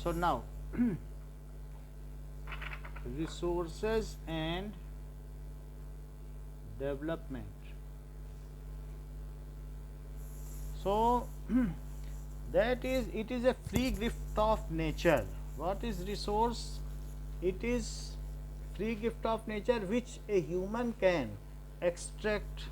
So now resources and development. So that is, it is a free gift of nature. What is resource? It is free gift of nature which a human can extract,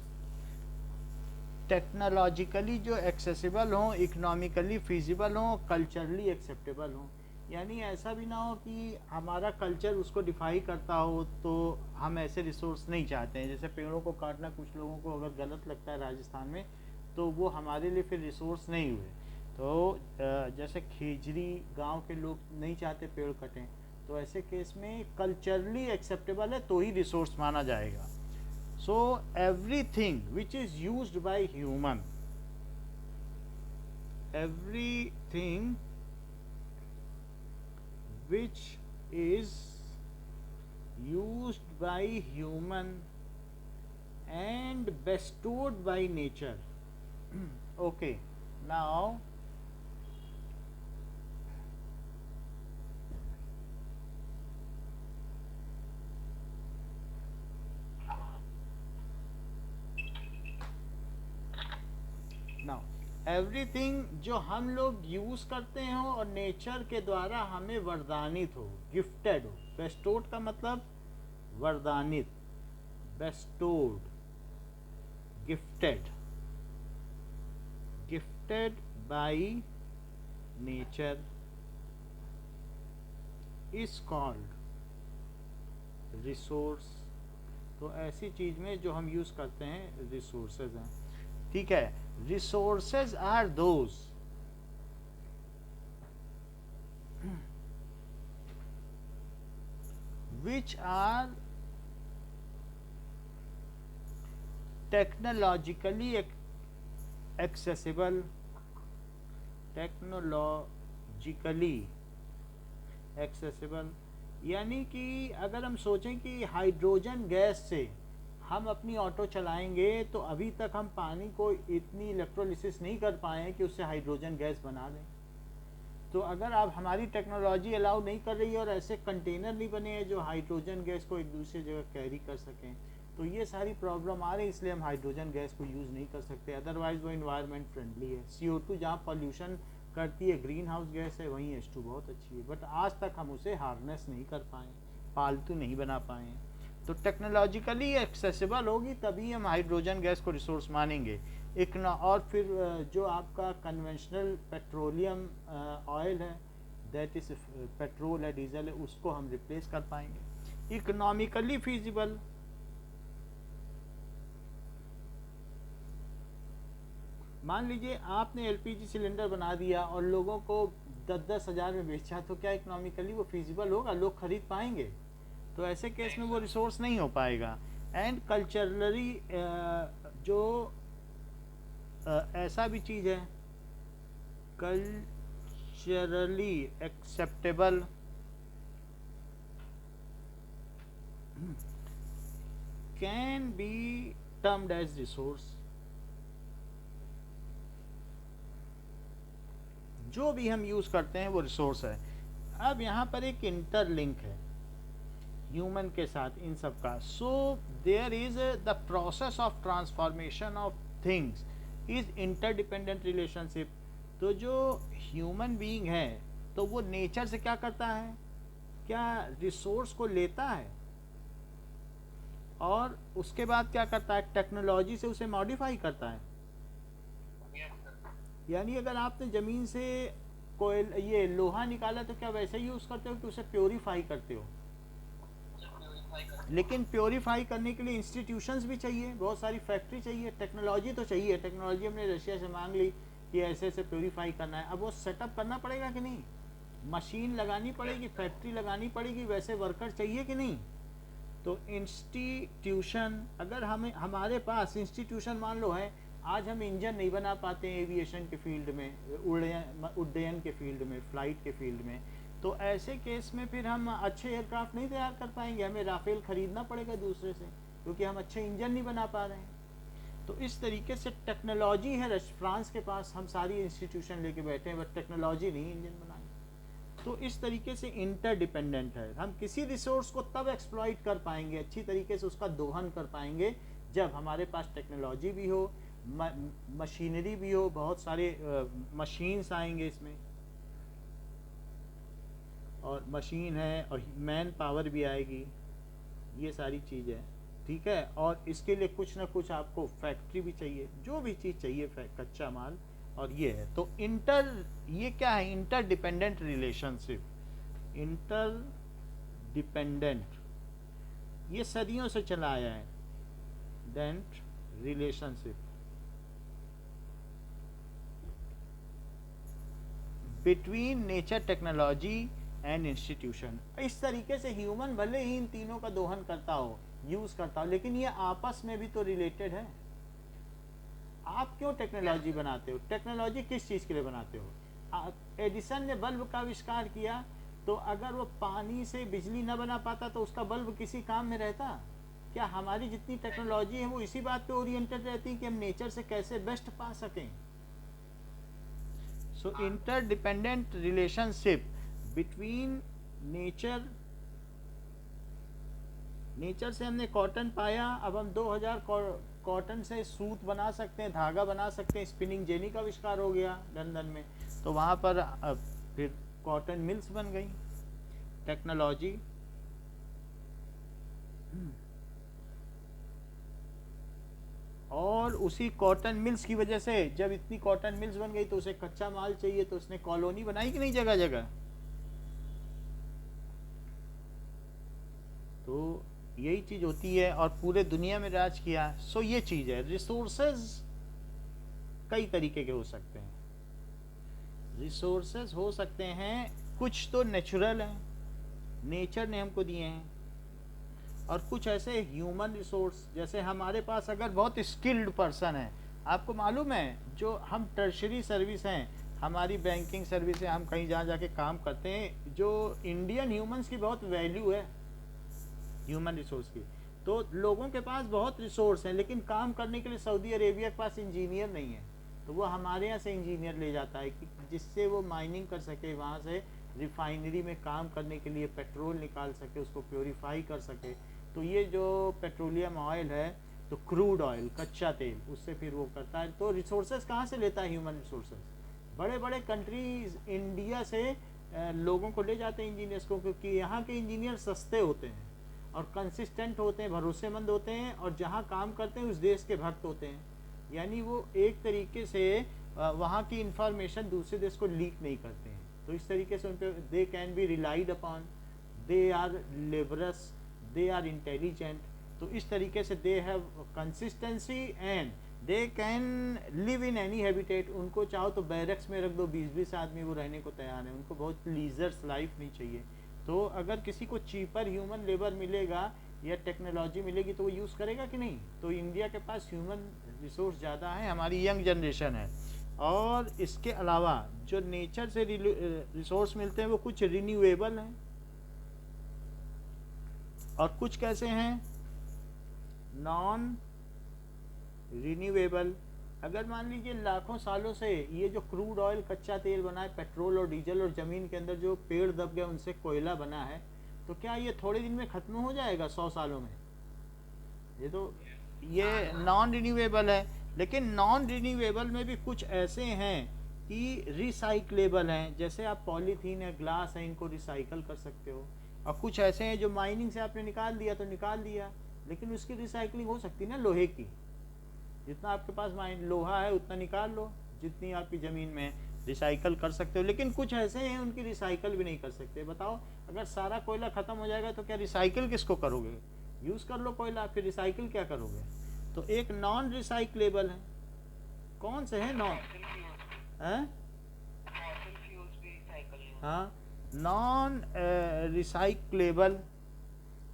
technologically जो accessible हों, economically feasible हों, culturally acceptable हों। यानी ऐसा भी ना हो कि हमारा कल्चर उसको डिफाई करता हो, तो हम ऐसे रिसोर्स नहीं चाहते हैं। जैसे पेड़ों को काटना कुछ लोगों को अगर गलत लगता है राजस्थान में, तो वो हमारे लिए फिर रिसोर्स नहीं हुए। तो जैसे खेजरी गांव के लोग नहीं चाहते पेड़ कटें, तो ऐसे केस में कल्चरली एक्सेप्टेबल है तो ही रिसोर्स माना जाएगा। So everything which is used by human, everything which is used by human and bestowed by nature. Okay, now now everything जो हम लोग यूज करते हो और नेचर के द्वारा हमें वरदानित हो, गिफ्टेड हो। बेस्टोड का मतलब वरदानित, bestowed, gifted, gifted by nature is called resource. तो ऐसी चीज में जो हम यूज करते हैं रिसोर्सेज हैं। ठीक है, resources are those which are technologically accessible, technologically accessible. यानी कि अगर हम सोचें कि हाइड्रोजन गैस से हम अपनी ऑटो चलाएंगे, तो अभी तक हम पानी को इतनी इलेक्ट्रोलिसिस नहीं कर पाए हैं कि उससे हाइड्रोजन गैस बना दें। तो अगर आप, हमारी टेक्नोलॉजी अलाउ नहीं कर रही है और ऐसे कंटेनर नहीं बने हैं जो हाइड्रोजन गैस को एक दूसरी जगह कैरी कर सकें, तो ये सारी प्रॉब्लम आ रही है। इसलिए हम हाइड्रोजन गैस को यूज़ नहीं कर सकते। अदरवाइज वो इन्वायरमेंट फ्रेंडली है। CO2 जहाँ पॉल्यूशन करती है, ग्रीन हाउस गैस है, वहीं H2 बहुत अच्छी है। बट आज तक हम उसे हार्नेस नहीं कर पाए, पालतू नहीं बना पाए। तो टेक्नोलॉजिकली एक्सेसिबल होगी तभी हम हाइड्रोजन गैस को रिसोर्स मानेंगे। और फिर जो आपका कन्वेंशनल पेट्रोलियम ऑयल है, दैट इज पेट्रोल है, डीजल है, उसको हम रिप्लेस कर पाएंगे। इकोनॉमिकली फीजिबल, मान लीजिए आपने LPG सिलेंडर बना दिया और लोगों को 10-10 हज़ार में बेचा, तो क्या इकोनॉमिकली वो फीजिबल होगा? लोग खरीद पाएंगे? तो ऐसे केस में वो रिसोर्स नहीं हो पाएगा। एंड कल्चरली जो ऐसा भी चीज़ है, culturally acceptable can be termed as resource. जो भी हम यूज करते हैं वो रिसोर्स है। अब यहाँ पर एक इंटरलिंक है ह्यूमन के साथ इन सब का। So there is the process of transformation of things is interdependent relationship. तो जो ह्यूमन बीइंग है, तो वो नेचर से क्या करता है? क्या रिसोर्स को लेता है और उसके बाद क्या करता है? टेक्नोलॉजी से उसे मॉडिफाई करता है। यानी अगर आपने ज़मीन से कोई ये लोहा निकाला, तो क्या वैसे ही यूज़ करते हो कि उसे प्योरीफाई करते हो? लेकिन प्योरीफाई करने के लिए इंस्टीट्यूशंस भी चाहिए, बहुत सारी फैक्ट्री चाहिए, टेक्नोलॉजी तो चाहिए। टेक्नोलॉजी हमने रशिया से मांग ली कि ऐसे ऐसे प्योरीफाई करना है। अब वो सेटअप करना पड़ेगा कि नहीं? मशीन लगानी पड़ेगी, फैक्ट्री लगानी पड़ेगी, वैसे वर्कर चाहिए कि नहीं? तो इंस्टीट्यूशन, अगर हमें, हमारे पास इंस्टीट्यूशन मान लो है, आज हम इंजन नहीं बना पाते हैं एविएशन के फील्ड में, उड्डयन के फील्ड में, फ्लाइट के फील्ड में, तो ऐसे केस में फिर हम अच्छे एयरक्राफ्ट नहीं तैयार कर पाएंगे। हमें राफेल खरीदना पड़ेगा दूसरे से, क्योंकि हम अच्छे इंजन नहीं बना पा रहे हैं। तो इस तरीके से टेक्नोलॉजी है फ्रांस के पास, हम सारी इंस्टीट्यूशन लेके बैठे हैं, बट टेक्नोलॉजी नहीं इंजन बनानी। तो इस तरीके से इंटरडिपेंडेंट है। हम किसी रिसोर्स को तब एक्सप्लॉइट कर पाएंगे, अच्छी तरीके से उसका दोहन कर पाएंगे, जब हमारे पास टेक्नोलॉजी भी हो, मशीनरी भी हो, बहुत सारे मशीन्स आएंगे इसमें, और मशीन है और मैन पावर भी आएगी, ये सारी चीज़ है, ठीक है। और इसके लिए कुछ ना कुछ आपको फैक्ट्री भी चाहिए, जो भी चीज़ चाहिए कच्चा माल, और ये है। तो ये क्या है, interdependent relationship. Interdependent ये सदियों से चला आया है, डेंट relationship between nature, technology and institution. इस तरीके से ह्यूमन भले ही इन तीनों का दोहन करता हो, यूज करता हो, लेकिन ये आपस में भी तो रिलेटेड है। आप क्यों टेक्नोलॉजी बनाते हो? टेक्नोलॉजी किस चीज़ के लिए बनाते हो? एडिसन ने बल्ब का आविष्कार किया, तो अगर वो पानी से बिजली न बना पाता तो उसका बल्ब किसी काम में रहता? क्या हमारी जितनी टेक्नोलॉजी है वो इसी बात पे ओरिएंटेड रहती है कि हम नेचर से कैसे बेस्ट पा सकें? सो इंटरडिपेंडेंट रिलेशनशिप बिटवीन नेचर से हमने कॉटन पाया, अब हम 2000 कॉटन से सूत बना सकते हैं, धागा बना सकते हैं। स्पिनिंग जेनी का आविष्कार हो गया लंदन में, तो वहाँ पर फिर कॉटन मिल्स बन गई। टेक्नोलॉजी और उसी कॉटन मिल्स की वजह से, जब इतनी कॉटन मिल्स बन गई तो उसे कच्चा माल चाहिए, तो उसने कॉलोनी बनाई कि नहीं जगह जगह। तो यही चीज होती है, और पूरे दुनिया में राज किया। सो ये चीज है। रिसोर्सेज कई तरीके के हो सकते हैं। रिसोर्सेज हो सकते हैं, कुछ तो नेचुरल हैं, नेचर ने हमको दिए हैं, और कुछ ऐसे ह्यूमन रिसोर्स, जैसे हमारे पास अगर बहुत स्किल्ड पर्सन है, आपको मालूम है जो हम टर्शरी सर्विस हैं, हमारी बैंकिंग सर्विस है, हम कहीं जहाँ जाके काम करते हैं, जो इंडियन ह्यूमंस की बहुत वैल्यू है ह्यूमन रिसोर्स की। तो लोगों के पास बहुत रिसोर्स हैं, लेकिन काम करने के लिए सऊदी अरेबिया के पास इंजीनियर नहीं है, तो वो हमारे यहाँ से इंजीनियर ले जाता है कि जिससे वो माइनिंग कर सके, वहाँ से रिफाइनरी में काम करने के लिए पेट्रोल निकाल सके, उसको प्योरीफाई कर सके। तो ये जो पेट्रोलियम ऑयल है, तो क्रूड ऑयल, कच्चा तेल, उससे फिर वो करता है। तो रिसोर्सेज कहाँ से लेता है ह्यूमन रिसोर्सेज? बड़े बड़े कंट्रीज इंडिया से लोगों को ले जाते हैं इंजीनियर्स को, क्योंकि यहाँ के इंजीनियर सस्ते होते हैं और कंसिस्टेंट होते हैं, भरोसेमंद होते हैं, और जहाँ काम करते हैं उस देश के भक्त होते हैं। यानी वो एक तरीके से वहाँ की इंफॉर्मेशन दूसरे देश को लीक नहीं करते हैं। तो इस तरीके से उन पर they can be relied upon, they are labours, they are intelligent. तो इस तरीके से they have consistency and they can live in any habitat. उनको चाहो तो बैरक्स में रख दो, 20-20 आदमी, वो रहने को तैयार है। उनको बहुत लीजर्स लाइफ नहीं चाहिए। तो अगर किसी को चीपर ह्यूमन लेबर मिलेगा या टेक्नोलॉजी मिलेगी तो वो यूज़ करेगा कि नहीं? तो इंडिया के पास ह्यूमन रिसोर्स ज़्यादा है, हमारी यंग जनरेशन है। और इसके अलावा जो नेचर से रिसोर्स मिलते हैं वो कुछ रिन्यूएबल हैं और कुछ कैसे हैं, नॉन रिन्यूएबल। अगर मान लीजिए लाखों सालों से ये जो क्रूड ऑयल, कच्चा तेल बना है, पेट्रोल और डीजल, और ज़मीन के अंदर जो पेड़ दब गए उनसे कोयला बना है, तो क्या ये थोड़े दिन में ख़त्म हो जाएगा 100 सालों में? ये नॉन रिन्यूएबल है। लेकिन नॉन रिन्यूएबल में भी कुछ ऐसे हैं कि रिसाइक्लेबल हैं, जैसे आप पॉलीथीन है, ग्लास है, इनको रिसाइकल कर सकते हो। और कुछ ऐसे हैं जो माइनिंग से आपने निकाल दिया तो निकाल दिया, लेकिन उसकी रिसाइकलिंग हो सकती है ना। लोहे की, जितना आपके पास लोहा है उतना निकाल लो, जितनी आपकी ज़मीन में रिसाइकल कर सकते हो। लेकिन कुछ ऐसे हैं उनकी रिसाइकल भी नहीं कर सकते। बताओ, अगर सारा कोयला ख़त्म हो जाएगा तो क्या रिसाइकल किसको करोगे? यूज़ कर लो कोयला, फिर रिसाइकल क्या करोगे? तो एक नॉन रिसाइक्लेबल है। कौन से हैं नॉन? हाँ, नॉन रिसाइक्लेबल,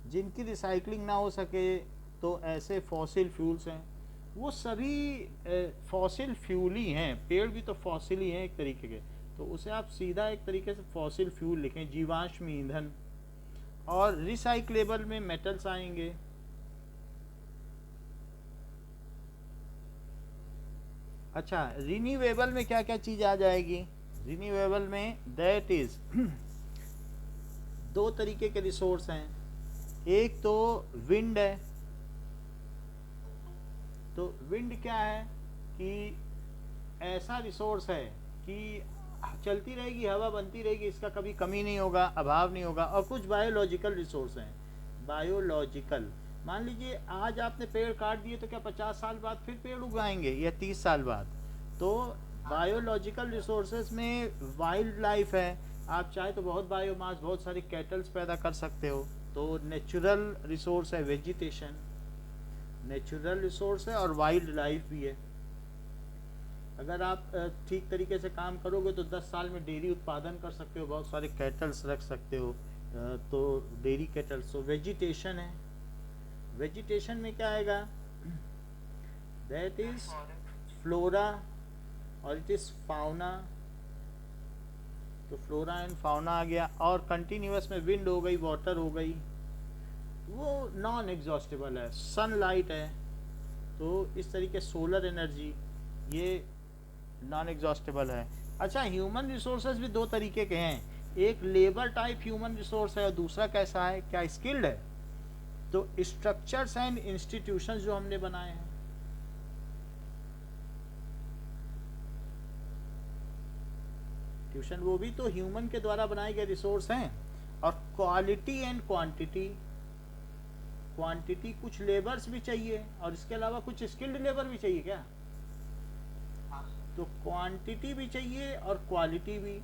जिनकी रिसाइकलिंग ना हो सके, तो ऐसे फॉसिल फ्यूल्स हैं। वो सभी फॉसिल फ्यूल ही हैं, पेड़ भी तो फॉसिल ही हैं एक तरीके के। तो उसे आप सीधा एक तरीके से फॉसिल फ्यूल लिखें, जीवाश्म ईंधन। और रिसाइक्लेबल में मेटल्स आएंगे। अच्छा, रिन्यूएबल में क्या क्या चीज़ आ जाएगी? रिन्यूएबल में दैट इज दो तरीके के रिसोर्स हैं, एक तो विंड है। तो विंड क्या है कि ऐसा रिसोर्स है कि चलती रहेगी, हवा बनती रहेगी, इसका कभी कमी नहीं होगा, अभाव नहीं होगा। और कुछ बायोलॉजिकल रिसोर्स हैं, बायोलॉजिकल, मान लीजिए आज आपने पेड़ काट दिए तो क्या 50 साल बाद फिर पेड़ उगाएंगे या 30 साल बाद? तो बायोलॉजिकल रिसोर्सेज में वाइल्ड लाइफ है, आप चाहे तो बहुत बायोमास, बहुत सारी कैटल्स पैदा कर सकते हो। तो नेचुरल रिसोर्स है वेजिटेशन, नेचुरल रिसोर्स है और वाइल्ड लाइफ भी है। अगर आप ठीक तरीके से काम करोगे तो 10 साल में डेयरी उत्पादन कर सकते हो, बहुत सारे कैटल्स रख सकते हो, तो डेयरी कैटल्स। तो वेजिटेशन है, वेजिटेशन में क्या आएगा? दैट इज फ्लोरा और इट इज फाउना। तो फ्लोरा एंड फाउना आ गया। और कंटिन्यूअस में विंड हो गई, वाटर हो गई, वो नॉन एग्जॉस्टेबल है। सनलाइट है, तो इस तरीके सोलर एनर्जी, ये नॉन एग्जॉस्टेबल है। अच्छा, ह्यूमन रिसोर्सेज भी दो तरीके के हैं, एक लेबर टाइप ह्यूमन रिसोर्स है और दूसरा कैसा है, क्या स्किल्ड है? तो स्ट्रक्चर्स एंड इंस्टीट्यूशंस जो हमने बनाए हैं, ट्यूशन, वो भी तो ह्यूमन के द्वारा बनाए गए रिसोर्स हैं। और क्वालिटी एंड क्वांटिटी, क्वांटिटी कुछ लेबर्स भी चाहिए और इसके अलावा कुछ स्किल्ड लेबर भी चाहिए क्या? तो क्वांटिटी भी चाहिए और क्वालिटी भी।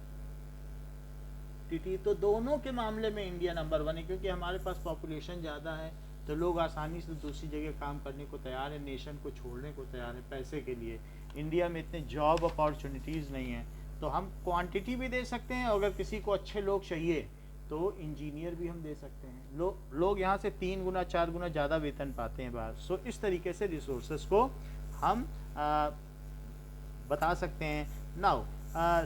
तो दोनों के मामले में इंडिया नंबर 1 है, क्योंकि हमारे पास पॉपुलेशन ज़्यादा है, तो लोग आसानी से दूसरी जगह काम करने को तैयार है, नेशन को छोड़ने को तैयार है पैसे के लिए। इंडिया में इतने जॉब अपॉर्चुनिटीज़ नहीं है, तो हम क्वांटिटी भी दे सकते हैं। अगर किसी को अच्छे लोग चाहिए तो इंजीनियर भी हम दे सकते हैं। लोग यहाँ से 3 गुना 4 गुना ज़्यादा वेतन पाते हैं बाहर। सो इस तरीके से रिसोर्सेज को हम बता सकते हैं। Now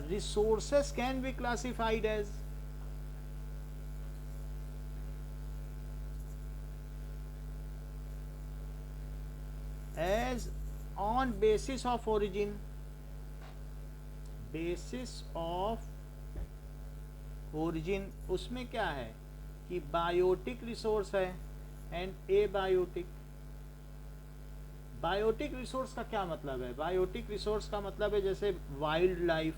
resources can be classified as on basis of origin, basis of origin। उसमें क्या है कि बायोटिक रिसोर्स है एंड एबायोटिक। बायोटिक रिसोर्स का क्या मतलब है? बायोटिक रिसोर्स का मतलब है जैसे वाइल्ड लाइफ,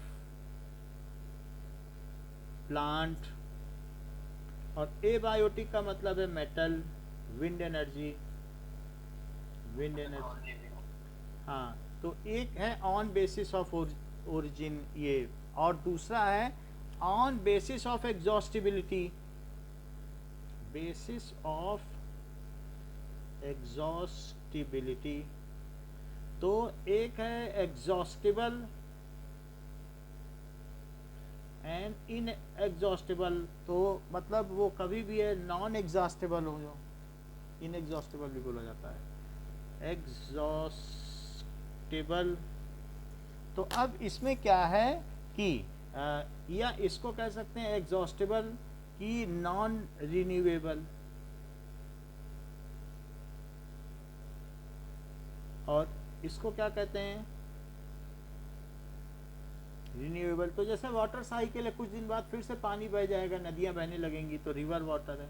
प्लांट। और एबायोटिक का मतलब है metal, wind energy, wind energy. हाँ, तो एक है ऑन बेसिस ऑफ ओरिजिन ये, और दूसरा है on basis of exhaustibility, basis of exhaustibility. तो एक है एग्जॉस्टिबल एंड इन एग्जॉस्टिबल। तो मतलब वो कभी भी है नॉन एग्जॉस्टिबल हो, जो इन एग्जॉस्टिबल भी बोला जाता है, एग्जॉस्टिबल। तो अब इसमें क्या है कि या इसको कह सकते हैं एग्जॉस्टिबल की नॉन रिन्यूएबल, और इसको क्या कहते हैं रिन्यूएबल। तो जैसे वाटर साइकिल है, कुछ दिन बाद फिर से पानी बह जाएगा, नदियां बहने लगेंगी, तो रिवर वाटर है,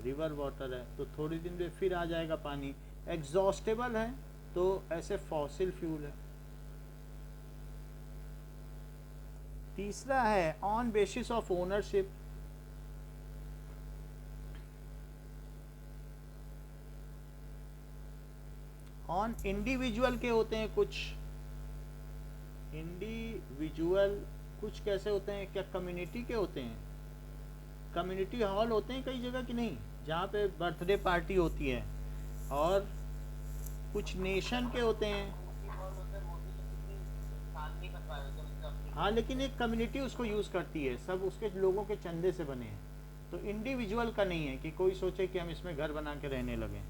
रिवर वाटर है, तो थोड़ी दिन में फिर आ जाएगा पानी। एग्जॉस्टेबल है तो ऐसे फॉसिल फ्यूल है। तीसरा है on basis of ownership. On individual के होते हैं कुछ, इंडिविजुअल कुछ कैसे होते हैं, क्या कम्युनिटी के होते हैं? कम्युनिटी हॉल होते हैं कई जगह की नहीं, जहाँ पे बर्थडे पार्टी होती है। और कुछ नेशन के होते हैं, हाँ, लेकिन एक कम्युनिटी उसको यूज़ करती है, सब उसके लोगों के चंदे से बने हैं। तो इंडिविजुअल का नहीं है कि कोई सोचे कि हम इसमें घर बना के रहने लगे।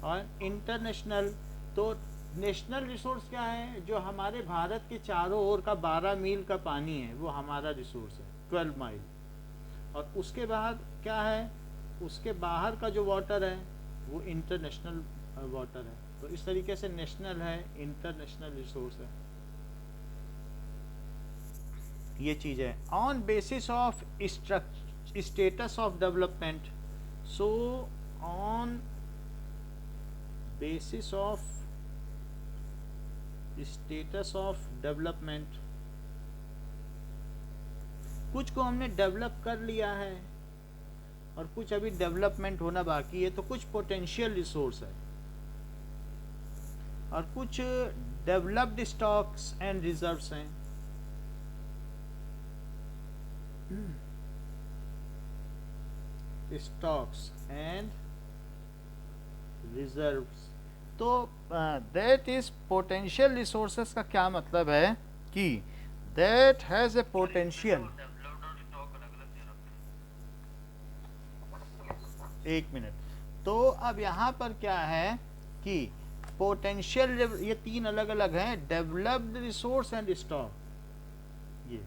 और इंटरनेशनल, तो नेशनल रिसोर्स क्या है, जो हमारे भारत के चारों ओर का 12 मील का पानी है, वो हमारा रिसोर्स है, 12 माइल। और उसके बाद क्या है, उसके बाहर का जो वाटर है वो इंटरनेशनल वाटर है। तो इस तरीके से नेशनल है, इंटरनेशनल रिसोर्स है, ये चीज़ है। On basis of status of development. So on basis of status of development, कुछ को हमने डेवलप कर लिया है और कुछ अभी डेवलपमेंट होना बाकी है, तो कुछ पोटेंशियल रिसोर्स है और कुछ डेवलप्ड स्टॉक्स एंड रिजर्व्स हैं। स्टॉक्स एंड रिजर्व्स, तो दैट इज पोटेंशियल रिसोर्सेस का क्या मतलब है कि दैट हैज ए पोटेंशियल। एक मिनट, तो अब यहाँ पर क्या है कि पोटेंशियल, ये तीन अलग अलग हैं, डेवलप्ड रिसोर्स एंड स्टॉक, ये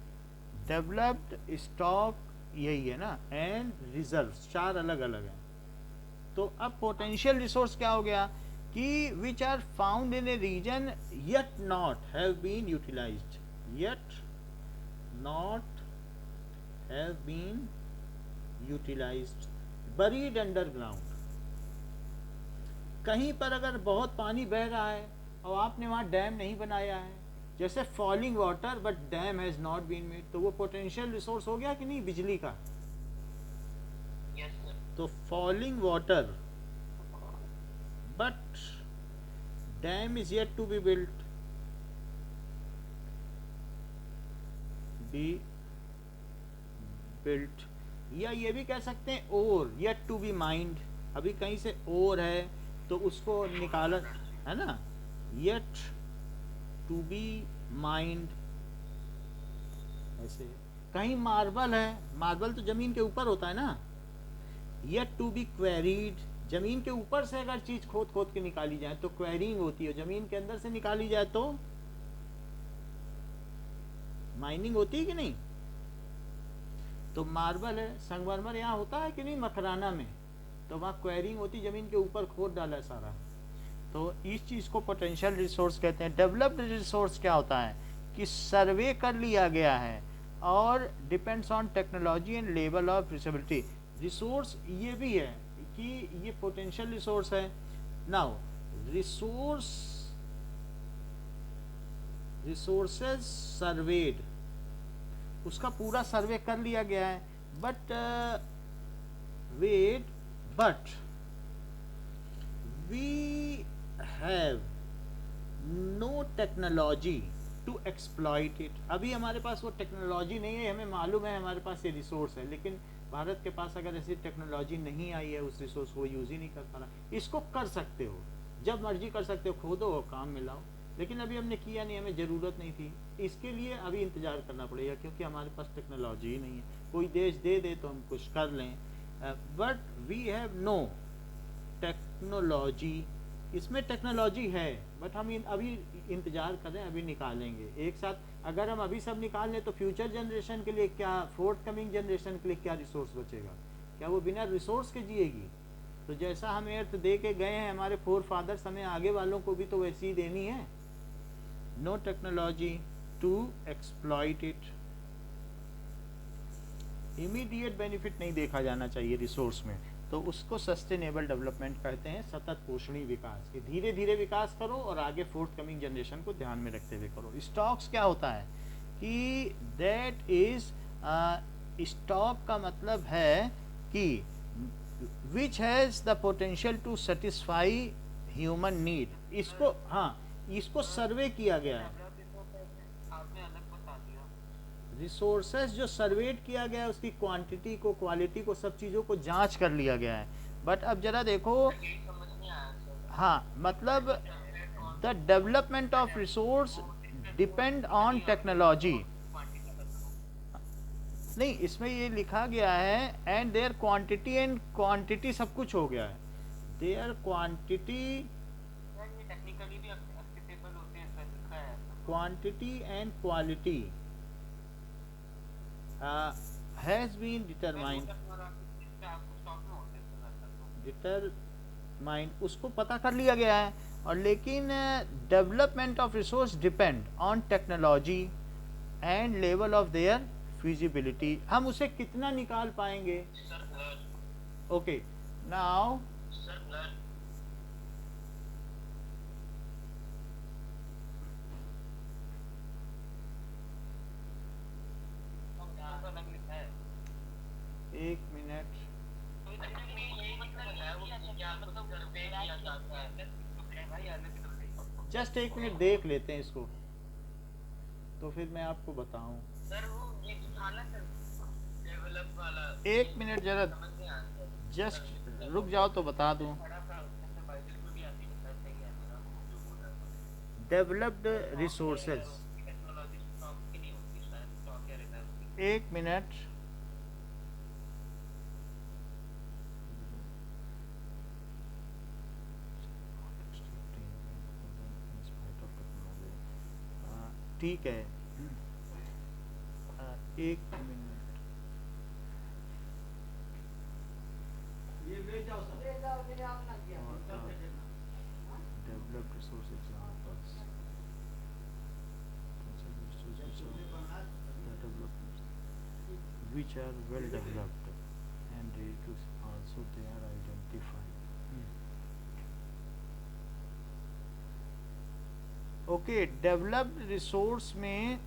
डेवलप्ड स्टॉक यही है ना, एंड रिजर्व्स, चार अलग अलग हैं। तो अब पोटेंशियल रिसोर्स क्या हो गया कि which are found in a region yet not have been utilised, yet not have been utilised, buried underground. कहीं पर अगर बहुत पानी बह रहा है और आपने वहाँ डैम नहीं बनाया है, जैसे falling water but dam has not been made, तो वो पोटेंशियल रिसोर्स हो गया कि नहीं बिजली का? yes, तो falling water but dam is yet to be built, या ये भी कह सकते हैं or, yet to be mined, अभी कहीं से ओर है तो उसको निकाला है ना, येट टू बी माइंड। ऐसे कहीं मार्बल है, मार्बल तो जमीन के ऊपर होता है ना, येट टू बी क्वेरीड, जमीन के ऊपर से अगर चीज खोद खोद के निकाली जाए तो क्वेरिंग होती है, जमीन के अंदर से निकाली जाए तो माइनिंग होती है कि नहीं? तो मार्बल है, संगमरमर यहाँ होता है कि नहीं मकराना में, तो वहाँ क्वेरिंग होती, जमीन के ऊपर खोद डाला है सारा। तो इस चीज़ को पोटेंशियल रिसोर्स कहते हैं। डेवलप्ड रिसोर्स क्या होता है कि सर्वे कर लिया गया है और depends on technology and level of reusability. Resource ये भी है कि ये पोटेंशियल रिसोर्स है। नाउ रिसोर्सेज सर्वेड, उसका पूरा सर्वे कर लिया गया है, but we have no technology to exploit it. अभी हमारे पास वो टेक्नोलॉजी नहीं है, हमें मालूम है हमारे पास ये रिसोर्स है, लेकिन भारत के पास अगर ऐसी टेक्नोलॉजी नहीं आई है, उस रिसोर्स को यूज ही नहीं कर पा रहा। इसको कर सकते हो, जब मर्जी कर सकते हो, खोदो और काम में लाओ, लेकिन अभी हमने किया नहीं, हमें ज़रूरत नहीं थी, इसके लिए अभी इंतज़ार करना पड़ेगा क्योंकि हमारे पास टेक्नोलॉजी ही नहीं है। कोई देश दे दे तो हम कुछ कर लें, but we have no technology. इसमें टेक्नोलॉजी है बट हम अभी इंतज़ार कर रहे हैं, अभी निकालेंगे एक साथ। अगर हम अभी सब निकाल लें तो फ्यूचर जनरेशन के लिए क्या, फोर्थ कमिंग जनरेशन के लिए क्या रिसोर्स बचेगा? क्या वो बिना रिसोर्स के जिएगी? तो जैसा हम अर्थ दे के गए हैं हमारे फोर फादर्स, हमें आगे वालों को भी तो वैसी ही देनी है। No technology to exploit it. Immediate benefit नहीं देखा जाना चाहिए रिसोर्स में, तो उसको सस्टेनेबल डेवलपमेंट कहते हैं, सतत पोषणी विकास। कि धीरे धीरे विकास करो और आगे फोर्थ कमिंग जनरेशन को ध्यान में रखते हुए करो। स्टॉक्स क्या होता है कि दैट इज, स्टॉक का मतलब है कि which has the potential to satisfy human need. इसको, हाँ, इसको सर्वे किया गया है। रिसोर्सेज जो सर्वेट किया गया है, उसकी क्वांटिटी को, क्वालिटी को, सब चीज़ों को जांच कर लिया गया है। बट अब जरा देखो, हाँ, मतलब the development of resource depend on technology. नहीं, इसमें ये लिखा गया है and their quantity, and quantity सब कुछ हो गया है। Their quantity, quantity and quality has been determined, उसको पता कर लिया गया है। और लेकिन development of resource depend on technology and level of their feasibility, हम उसे कितना निकाल पाएंगे? ओके, नाउ एक मिनट, जस्ट एक मिनट देख लेते हैं इसको, तो फिर मैं आपको बताऊं। सर वो ये था ना सर, डेवलप वाला, एक मिनट जरा जस्ट रुक जाओ तो बता दूं। डेवलप्ड रिसोर्सेज, एक मिनट, ठीक है, एक मिनट, ये ले जाओ सर, ले जाओ, मेरे आप लग गया, developed resources examples, which are well developed and ready to also they are identified. Okay, developed resource में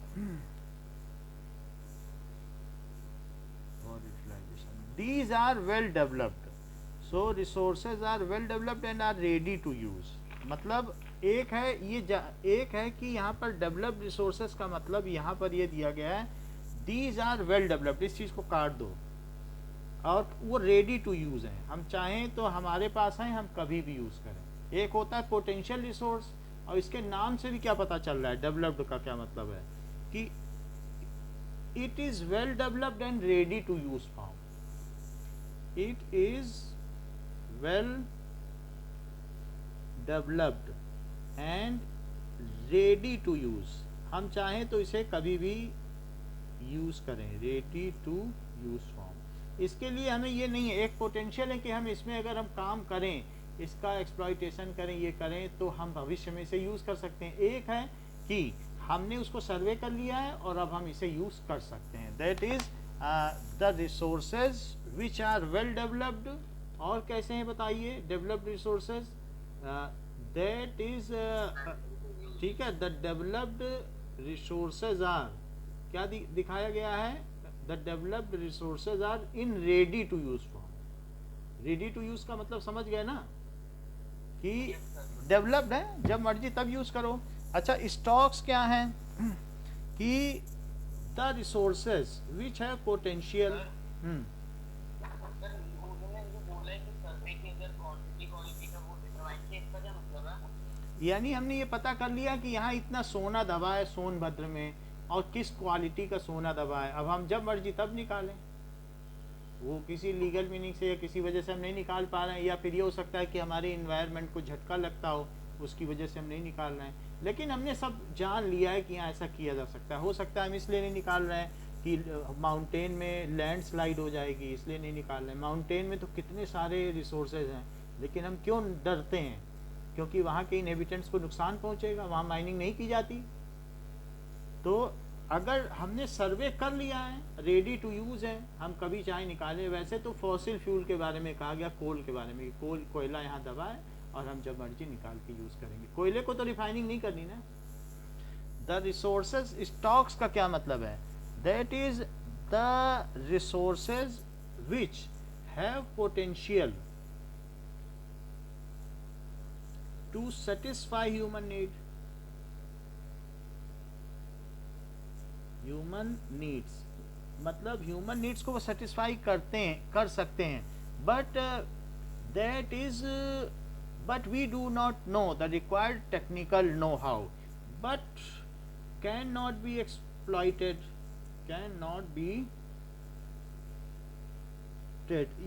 for utilization, these are well developed, so resources are well developed and are ready to use. मतलब एक है ये एक है कि यहाँ पर developed resources का मतलब यहाँ पर ये दिया गया है these are well developed, इस चीज़ को काट दो, और वो ready to use है, हम चाहें तो हमारे पास है, हम कभी भी यूज़ करें। एक होता है पोटेंशियल रिसोर्स, और इसके नाम से भी क्या पता चल रहा है, डेवलप्ड का क्या मतलब है कि it is well developed and ready to use form, it is well developed and ready to use, हम चाहें तो इसे कभी भी यूज करें, रेडी टू यूज फॉर्म। इसके लिए हमें ये नहीं है, एक पोटेंशियल है कि हम इसमें अगर हम काम करें, इसका एक्सप्लॉइटेशन करें, ये करें तो हम भविष्य में इसे यूज़ कर सकते हैं। एक है कि हमने उसको सर्वे कर लिया है और अब हम इसे यूज़ कर सकते हैं, that is the resources which are well developed. और कैसे हैं बताइए डेवलप्ड रिसोर्सेज, दैट इज़ ठीक है, द डेवलप्ड रिसोर्सेज आर क्या दिखाया गया है, the developed resources are in ready to use form. Ready to use का मतलब समझ गए ना कि डेवलप्ड है, जब मर्जी तब यूज करो। अच्छा, स्टॉक्स क्या हैं कि द रिसोर्सेज विच है पोटेंशियल, यानी हमने ये पता कर लिया कि यहाँ इतना सोना दबा है सोनभद्र में, और किस क्वालिटी का सोना दबा है, अब हम जब मर्जी तब निकालें। वो किसी लीगल मीनिंग से या किसी वजह से हम नहीं निकाल पा रहे हैं, या फिर ये हो सकता है कि हमारे इन्वायरमेंट को झटका लगता हो, उसकी वजह से हम नहीं निकाल रहे हैं। लेकिन हमने सब जान लिया है कि यहाँ ऐसा किया जा सकता है। हो सकता है हम इसलिए नहीं निकाल रहे हैं कि माउंटेन में लैंडस्लाइड हो जाएगी, इसलिए नहीं निकाल रहे हैं। माउंटेन में तो कितने सारे रिसोर्सेज हैं, लेकिन हम क्यों डरते हैं, क्योंकि वहाँ के इनहेबिटेंट्स को नुकसान पहुँचेगा, वहाँ माइनिंग नहीं की जाती। तो अगर हमने सर्वे कर लिया है, रेडी टू यूज़ है, हम कभी चाहे निकालें। वैसे तो फॉसिल फ्यूल के बारे में कहा गया, कोल के बारे में, कोयला यहाँ दबा है और हम जब मर्जी निकाल के यूज़ करेंगे। कोयले को तो रिफाइनिंग नहीं करनी ना। द रिसोर्सेज, स्टॉक्स का क्या मतलब है, that is the resources which have potential to satisfy human need, human needs मतलब ह्यूमन नीड्स को वो सेटिस्फाई करते हैं, कर सकते हैं, but that is but we do not know the required technical know-how, but cannot be exploited, cannot be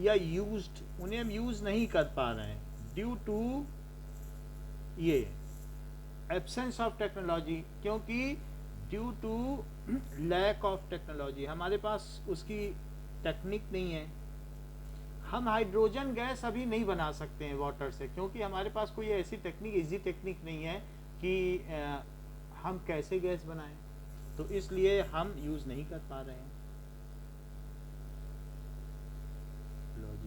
या used, उन्हें हम यूज नहीं कर पा रहे हैं ड्यू टू ये एब्सेंस ऑफ टेक्नोलॉजी, क्योंकि due to lack of technology, हमारे पास उसकी टेक्निक नहीं है। हम हाइड्रोजन गैस अभी नहीं बना सकते हैं वाटर से, क्योंकि हमारे पास कोई ऐसी टेक्निक, इजी टेक्निक नहीं है कि हम कैसे गैस बनाएं, तो इसलिए हम यूज़ नहीं कर पा रहे हैं।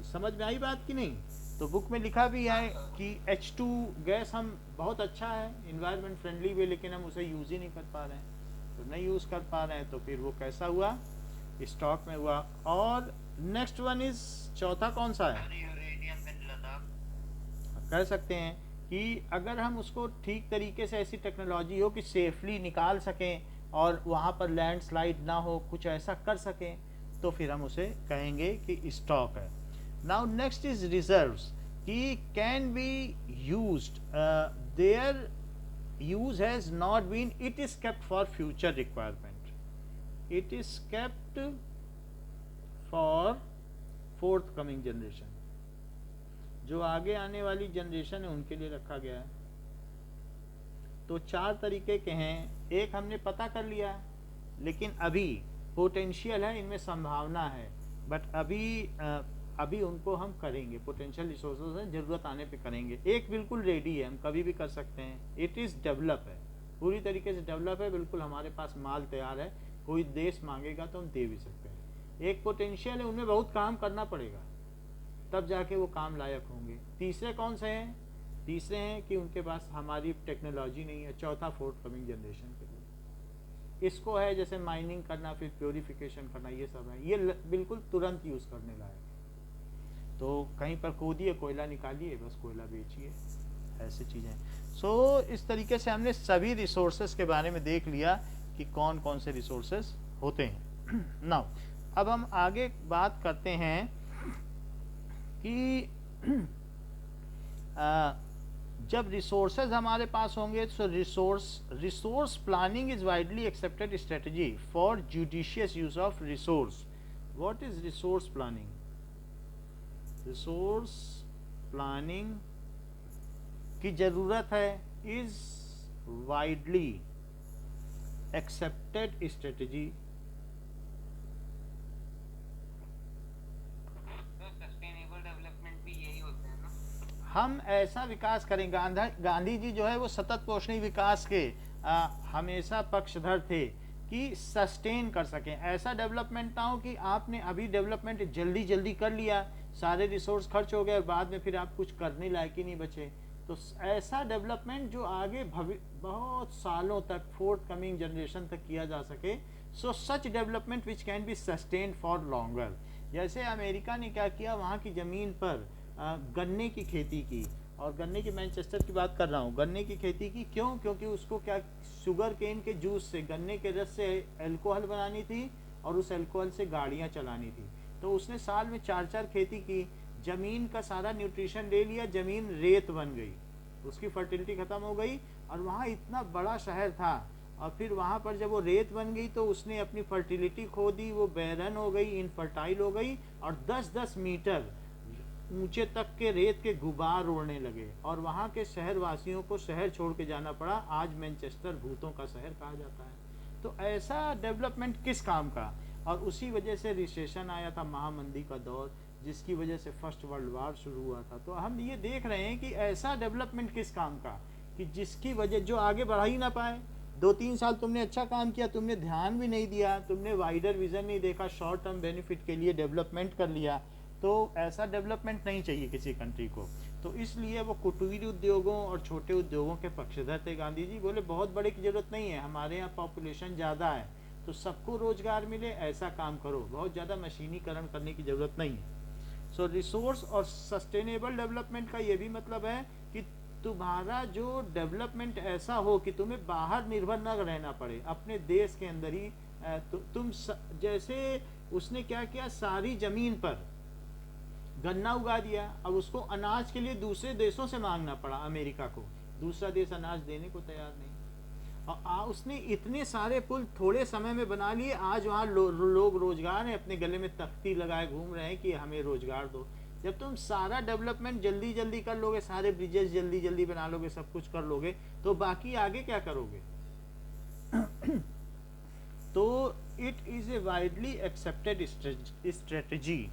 समझ में आई बात कि नहीं? तो बुक में लिखा भी है कि H2 गैस हम बहुत अच्छा है इन्वायरमेंट फ्रेंडली भी, लेकिन हम उसे यूज़ ही नहीं कर पा रहे हैं। तो नहीं यूज़ कर पा रहे हैं तो फिर वो कैसा हुआ, स्टॉक में हुआ। और नेक्स्ट वन इज, चौथा कौन सा है? यूरेनियम इन लद्दाख। कह सकते हैं कि अगर हम उसको ठीक तरीके से, ऐसी टेक्नोलॉजी हो कि सेफली निकाल सकें और वहाँ पर लैंडस्लाइड ना हो, कुछ ऐसा कर सकें, तो फिर हम उसे कहेंगे कि स्टॉक है। नाउ नेक्स्ट इज रिजर्व्स, कि can be used, their use has not been, it is kept for future requirement, it is kept for forthcoming generation, जो आगे आने वाली जनरेशन है उनके लिए रखा गया है। तो चार तरीके के हैं, एक हमने पता कर लिया, लेकिन अभी पोटेंशियल है, इनमें संभावना है, बट अभी उनको हम करेंगे, पोटेंशियल रिसोर्सेज है, ज़रूरत आने पे करेंगे। एक बिल्कुल रेडी है, हम कभी भी कर सकते हैं, इट इज़ डेवलप है, पूरी तरीके से डेवलप है, बिल्कुल हमारे पास माल तैयार है, कोई देश मांगेगा तो हम दे भी सकते हैं। एक पोटेंशियल है, उनमें बहुत काम करना पड़ेगा, तब जाके वो काम लायक होंगे। तीसरे कौन से हैं? तीसरे हैं कि उनके पास हमारी टेक्नोलॉजी नहीं है। चौथा फोर्थ कमिंग जनरेशन के लिए इसको है, जैसे माइनिंग करना, फिर प्योरीफिकेशन करना, ये सब है, ये बिल्कुल तुरंत यूज़ करने लायक। तो कहीं पर खोदिए, कोयला निकालिए, बस कोयला बेचिए, ऐसी चीज़ें। सो इस तरीके से हमने सभी रिसोर्सेज के बारे में देख लिया कि कौन कौन से रिसोर्सेज होते हैं। नाउ अब हम आगे बात करते हैं कि जब रिसोर्सेज हमारे पास होंगे तो resource planning is widely accepted strategy for judicious use of resource. What is resource planning? Resource planning की जरूरत है, is widely accepted strategy. Sustainable development भी यही होता है ना? हम ऐसा विकास करें, गांधी जी जो है वो सतत पोषणी विकास के हमेशा पक्षधर थे कि सस्टेन कर सकें। ऐसा डेवलपमेंट ना हो कि आपने अभी डेवलपमेंट जल्दी जल्दी कर लिया, सारे रिसोर्स खर्च हो गए और बाद में फिर आप कुछ करने लायक ही नहीं बचे। तो ऐसा डेवलपमेंट जो आगे बहुत सालों तक, फोर्थ कमिंग जनरेशन तक किया जा सके। So such development which can be sustain for longer. जैसे अमेरिका ने क्या किया, वहाँ की ज़मीन पर गन्ने की खेती की, और गन्ने की, मैनचेस्टर की बात कर रहा हूँ, गन्ने की खेती की। क्यों? क्योंकि उसको क्या, शुगर केन के जूस से, गन्ने के रस से अल्कोहल बनानी थी और उस अल्कोहल से गाड़ियाँ चलानी थी। तो उसने साल में 4-4 खेती की, ज़मीन का सारा न्यूट्रिशन ले लिया, ज़मीन रेत बन गई, उसकी फर्टिलिटी ख़त्म हो गई। और वहाँ इतना बड़ा शहर था, और फिर वहाँ पर जब वो रेत बन गई तो उसने अपनी फर्टिलिटी खो दी, वो बैरन हो गई, इनफर्टाइल हो गई, और 10-10 मीटर ऊंचे तक के रेत के गुबार उड़ने लगे, और वहाँ के शहर वासियों को शहर छोड़ के जाना पड़ा। आज मैनचेस्टर भूतों का शहर कहा जाता है। तो ऐसा डेवलपमेंट किस काम का? और उसी वजह से रिसेशन आया था, महामंदी का दौर, जिसकी वजह से फर्स्ट वर्ल्ड वार शुरू हुआ था। तो हम ये देख रहे हैं कि ऐसा डेवलपमेंट किस काम का, कि जिसकी वजह, जो आगे बढ़ा ही ना पाए। 2-3 साल तुमने अच्छा काम किया, तुमने ध्यान भी नहीं दिया, तुमने वाइडर विजन नहीं देखा, शॉर्ट टर्म बेनिफिट के लिए डेवलपमेंट कर लिया, तो ऐसा डेवलपमेंट नहीं चाहिए किसी कंट्री को। तो इसलिए वो कुटीर उद्योगों और छोटे उद्योगों के पक्षधर थे। गांधी जी बोले बहुत बड़े की ज़रूरत नहीं है, हमारे यहाँ पॉपुलेशन ज़्यादा है तो सबको रोज़गार मिले, ऐसा काम करो, बहुत ज़्यादा मशीनीकरण करने की ज़रूरत नहीं है। सो रिसोर्स और सस्टेनेबल डेवलपमेंट का ये भी मतलब है कि तुम्हारा जो डेवलपमेंट ऐसा हो कि तुम्हें बाहर निर्भर न रहना पड़े, अपने देश के अंदर ही तुम जैसे उसने क्या किया, सारी ज़मीन पर गन्ना उगा दिया, अब उसको अनाज के लिए दूसरे देशों से मांगना पड़ा अमेरिका को, दूसरा देश अनाज देने को तैयार नहीं। और उसने इतने सारे पुल थोड़े समय में बना लिए, आज वहाँ लोग रोजगार हैं, अपने गले में तख्ती लगाए घूम रहे हैं कि हमें रोजगार दो। जब तुम सारा डेवलपमेंट जल्दी जल्दी कर लोगे, सारे ब्रिजेस जल्दी जल्दी बना लोगे, सब कुछ कर लोगे, तो बाकी आगे क्या करोगे? तो it is a widely accepted strategy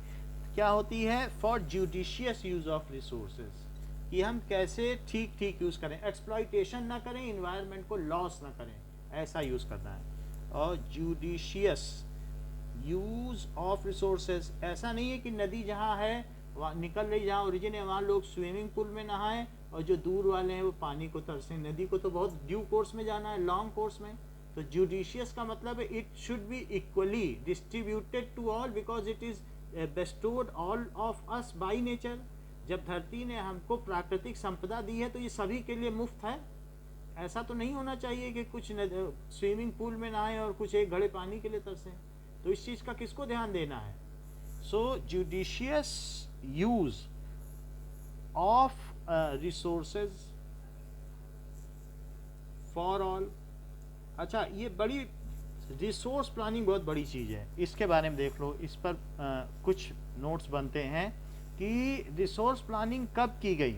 क्या होती है, for judicious use of resources, कि हम कैसे ठीक ठीक यूज़ करें, एक्सप्लॉइटेशन ना करें, इन्वायरमेंट को लॉस ना करें, ऐसा यूज़ करना है। और जुडिशियस यूज ऑफ रिसोर्सेज, ऐसा नहीं है कि नदी जहाँ है वहाँ निकल रही जहाँ ओरिजिन है वहाँ लोग स्विमिंग पूल में नहाएं, और जो दूर वाले हैं वो पानी को तरसें। नदी को तो बहुत ड्यू कोर्स में जाना है, लॉन्ग कोर्स में। तो जुडिशियस का मतलब है it should be equally distributed to all because it is bestowed all of us by nature. जब धरती ने हमको प्राकृतिक संपदा दी है तो ये सभी के लिए मुफ्त है। ऐसा तो नहीं होना चाहिए कि कुछ स्विमिंग पूल में नहाएं और कुछ एक घड़े पानी के लिए तरसें। तो इस चीज़ का किसको ध्यान देना है? So judicious use of resources for all. अच्छा, ये बड़ी रिसोर्स प्लानिंग बहुत बड़ी चीज़ है, इसके बारे में देख लो। इस पर कुछ नोट्स बनते हैं कि रिसोर्स प्लानिंग कब की गई।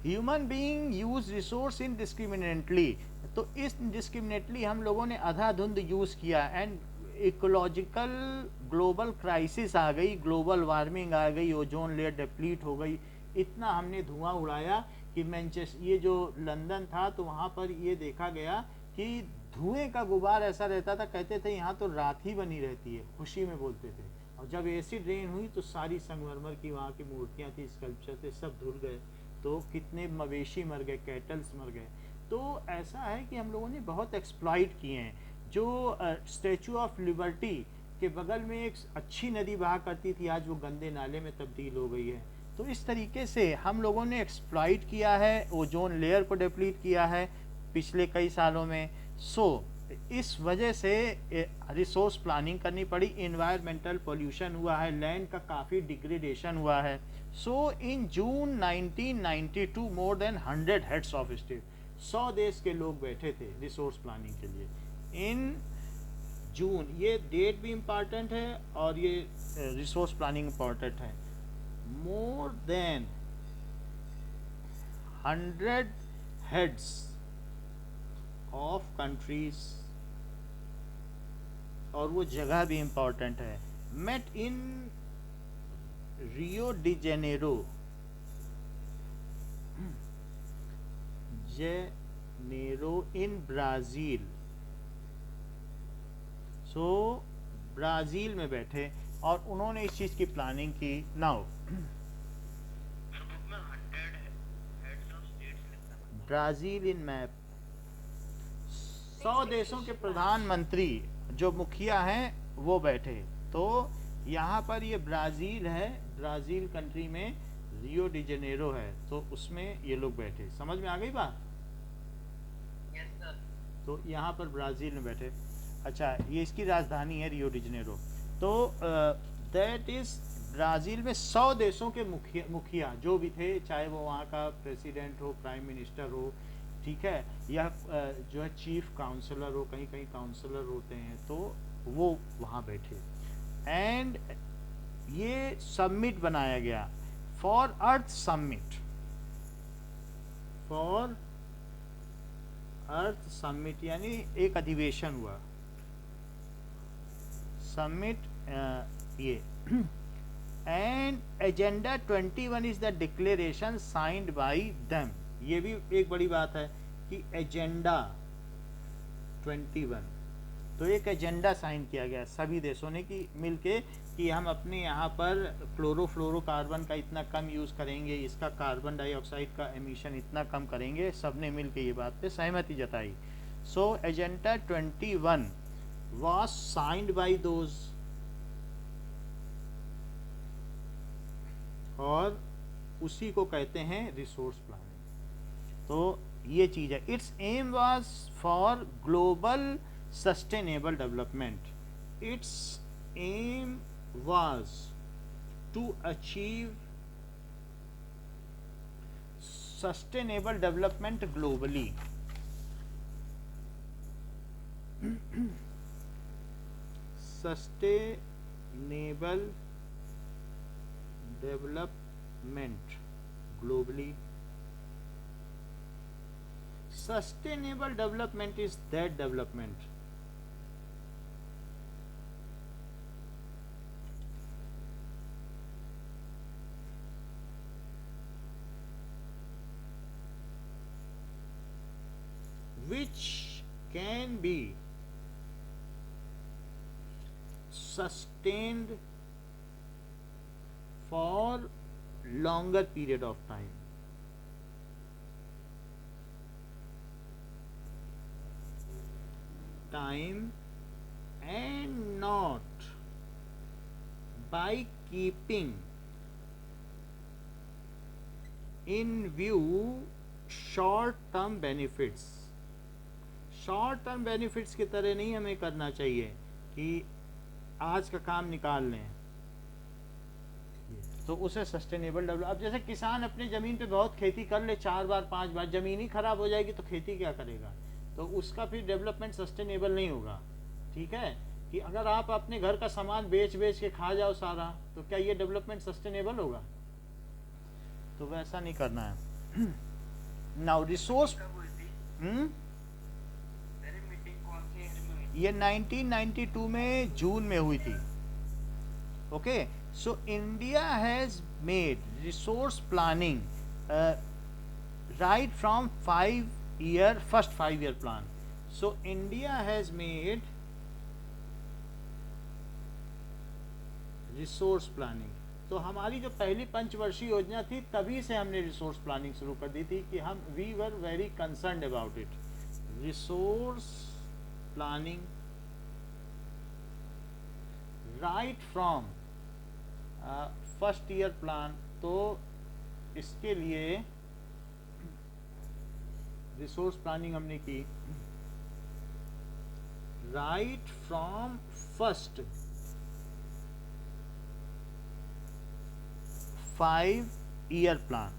Human being use resource indiscriminately. तो इस डिस्क्रिमिनेटली हम लोगों ने अंधाधुंध यूज़ किया, एंड इकोलॉजिकल ग्लोबल क्राइसिस आ गई, ग्लोबल वार्मिंग आ गई, ओजोन लेयर डिप्लीट हो गई। इतना हमने धुआं उड़ाया कि मैनचेस्टर, ये जो लंदन था तो वहाँ पर ये देखा गया कि धुएं का गुबार ऐसा रहता था, कहते थे यहाँ तो रात ही बनी रहती है, खुशी में बोलते थे। और जब एसिड रेन हुई तो सारी संगमरमर की वहाँ की मूर्तियाँ थी, स्कल्पचर थे, सब धुल गए। तो कितने मवेशी मर गए, कैटल्स मर गए। तो ऐसा है कि हम लोगों ने बहुत एक्सप्लॉइट किए हैं। जो स्टैचू ऑफ लिबर्टी के बगल में एक अच्छी नदी बहा करती थी, आज वो गंदे नाले में तब्दील हो गई है। तो इस तरीके से हम लोगों ने एक्सप्लॉइट किया है, ओजोन लेयर को डिप्लीट किया है पिछले कई सालों में। इस वजह से रिसोर्स प्लानिंग करनी पड़ी, इन्वायरमेंटल पोल्यूशन हुआ है, लैंड का काफ़ी डिग्रेडेशन हुआ है। इन जून 1992 मोर देन 100 हेड्स ऑफ स्टेट, 100 देश के लोग बैठे थे रिसोर्स प्लानिंग के लिए इन जून। ये डेट भी इम्पॉर्टेंट है और ये रिसोर्स प्लानिंग इम्पॉर्टेंट है। More than 100 heads of countries, और वो जगह भी इम्पॉर्टेंट है, met in Rio de Janeiro, Janeiro in Brazil. Brazil में बैठे और उन्होंने इस चीज़ की प्लानिंग की। नाउ ब्राज़ील इन मैप, 100 देशों के प्रधानमंत्री जो मुखिया हैं वो बैठे। तो यहाँ पर ये ब्राज़ील है, ब्राज़ील कंट्री में रियो डी जेनेरो है, तो उसमें ये लोग बैठे। समझ में आ गई बात? Yes sir. तो यहाँ पर ब्राज़ील में बैठे। अच्छा, ये इसकी राजधानी है रियो डी जेनेरो। तो दैट इज़ ब्राज़ील में 100 देशों के मुखिया जो भी थे, चाहे वो वहाँ का प्रेसिडेंट हो, प्राइम मिनिस्टर हो, ठीक है, या जो है चीफ काउंसलर हो, कहीं कहीं काउंसलर होते हैं, तो वो वहाँ बैठे। एंड ये समिट बनाया गया, for earth summit, for earth summit, यानी एक अधिवेशन हुआ, समिट ये। And agenda 21 is the declaration signed by them. ये भी एक बड़ी बात है कि एजेंडा 21, तो एक एजेंडा साइन किया गया सभी देशों ने कि मिलके कि हम अपने यहाँ पर क्लोरोफ्लोरोकार्बन का इतना कम यूज़ करेंगे, इसका कार्बन डाइऑक्साइड का एमिशन इतना कम करेंगे। सब ने मिल के ये बात पे सहमति जताई। Agenda 21 was signed by those, और उसी को कहते हैं रिसोर्स प्लानिंग। तो ये चीज़ है। It's aim was for global sustainable development. It's aim was to achieve sustainable development globally. Sustainable development globally. Sustainable development is that development which can be sustained for longer period of time. And not by keeping in view short term benefits. Short term benefits की तरह नहीं हमें करना चाहिए कि आज का काम निकाल लें, तो उसे सस्टेनेबल डेवलप। अब जैसे किसान अपनी ज़मीन पे बहुत खेती कर ले, 4 बार 5 बार, ज़मीन ही खराब हो जाएगी तो खेती क्या करेगा, तो उसका फिर डेवलपमेंट सस्टेनेबल नहीं होगा। ठीक है, कि अगर आप अपने घर का सामान बेच बेच के खा जाओ सारा, तो क्या ये डेवलपमेंट सस्टेनेबल होगा, तो वैसा नहीं करना है। नाउ रिसोर्स, ये 1992 में जून में हुई थी। Okay, so India has made resource planning right from first 5 year plan. So India has made resource planning, तो हमारी जो पहली पंचवर्षीय योजना थी तभी से हमने रिसोर्स प्लानिंग शुरू कर दी थी कि हम we were very concerned about it. Resource planning right from first year plan, तो इसके लिए रिसोर्स प्लानिंग हमने की right from first 5 year plan.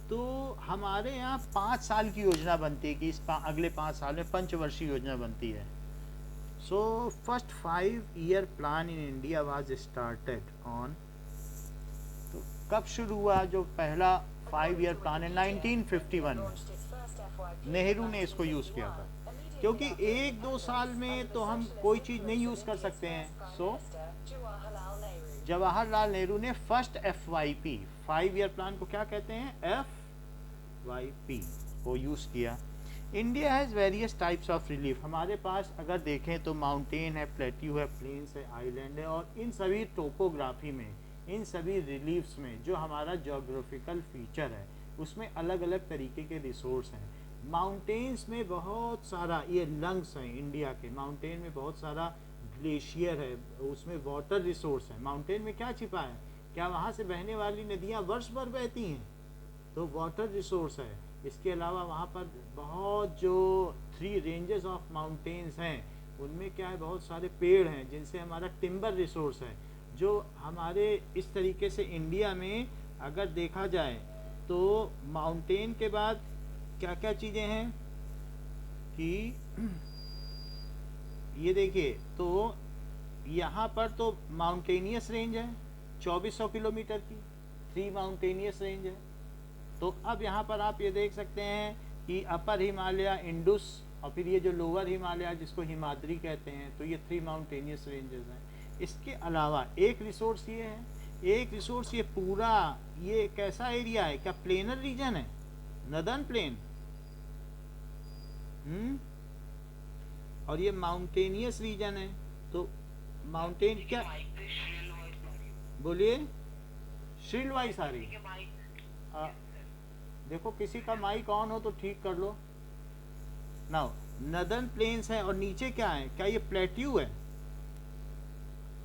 तो हमारे यहाँ 5 साल की योजना बनती है कि इस अगले 5 साल में पंचवर्षीय योजना बनती है। So first 5 year plan in India was started on, तो कब शुरू हुआ जो पहला 5 year प्लान है, 1951 में नेहरू ने इसको यूज़ किया था। क्योंकि 1-2 साल में तो हम कोई चीज़ नहीं यूज़ कर सकते हैं, सो जवाहरलाल नेहरू ने फर्स्ट FYP 5 year प्लान को क्या कहते हैं, FYP को यूज़ किया। India has various types of relief. हमारे पास अगर देखें तो माउंटेन है, प्लेट्यू है, प्लेन्स है, आइलैंड है, और इन सभी टोपोग्राफी में, इन सभी रिलीफ्स में जो हमारा जोग्राफिकल फीचर है उसमें अलग अलग तरीके के रिसोर्स हैं। माउंटेन्स में बहुत सारा ये लंग्स हैं इंडिया के, माउंटेन में बहुत सारा ग्लेशियर है, उसमें वाटर रिसोर्स है। माउंटेन में क्या छिपा है, क्या वहाँ से बहने वाली नदियाँ वर्ष भर बहती हैं, तो वाटर रिसोर्स है। इसके अलावा वहाँ पर बहुत जो 3 रेंजेस ऑफ माउंटेन्स हैं उनमें क्या है, बहुत सारे पेड़ हैं जिनसे हमारा टिम्बर रिसोर्स है, जो हमारे इस तरीके से इंडिया में अगर देखा जाए तो माउंटेन के बाद क्या क्या चीज़ें हैं कि ये देखिए, तो यहाँ पर तो माउंटेनियस रेंज है 2400 किलोमीटर की, 3 माउंटेनियस रेंज है। तो अब यहाँ पर आप ये देख सकते हैं कि अपर हिमालय, इंडस, और फिर ये जो लोअर हिमालय जिसको हिमाद्री कहते हैं, तो ये 3 माउंटेनियस रेंजेस हैं। इसके अलावा एक रिसोर्स ये है, एक रिसोर्स ये पूरा, ये कैसा एरिया है, क्या प्लेनर रीजन है, नदर्न प्लेन, और ये माउंटेनियस रीजन है। तो माउंटेन क्या, बोलिए, शील्ड वाइज आ रही, देखो किसी का माइक ऑन हो तो ठीक कर लो। नाउ नदर्न प्लेन्स है और नीचे क्या है, क्या ये प्लेट्यू है,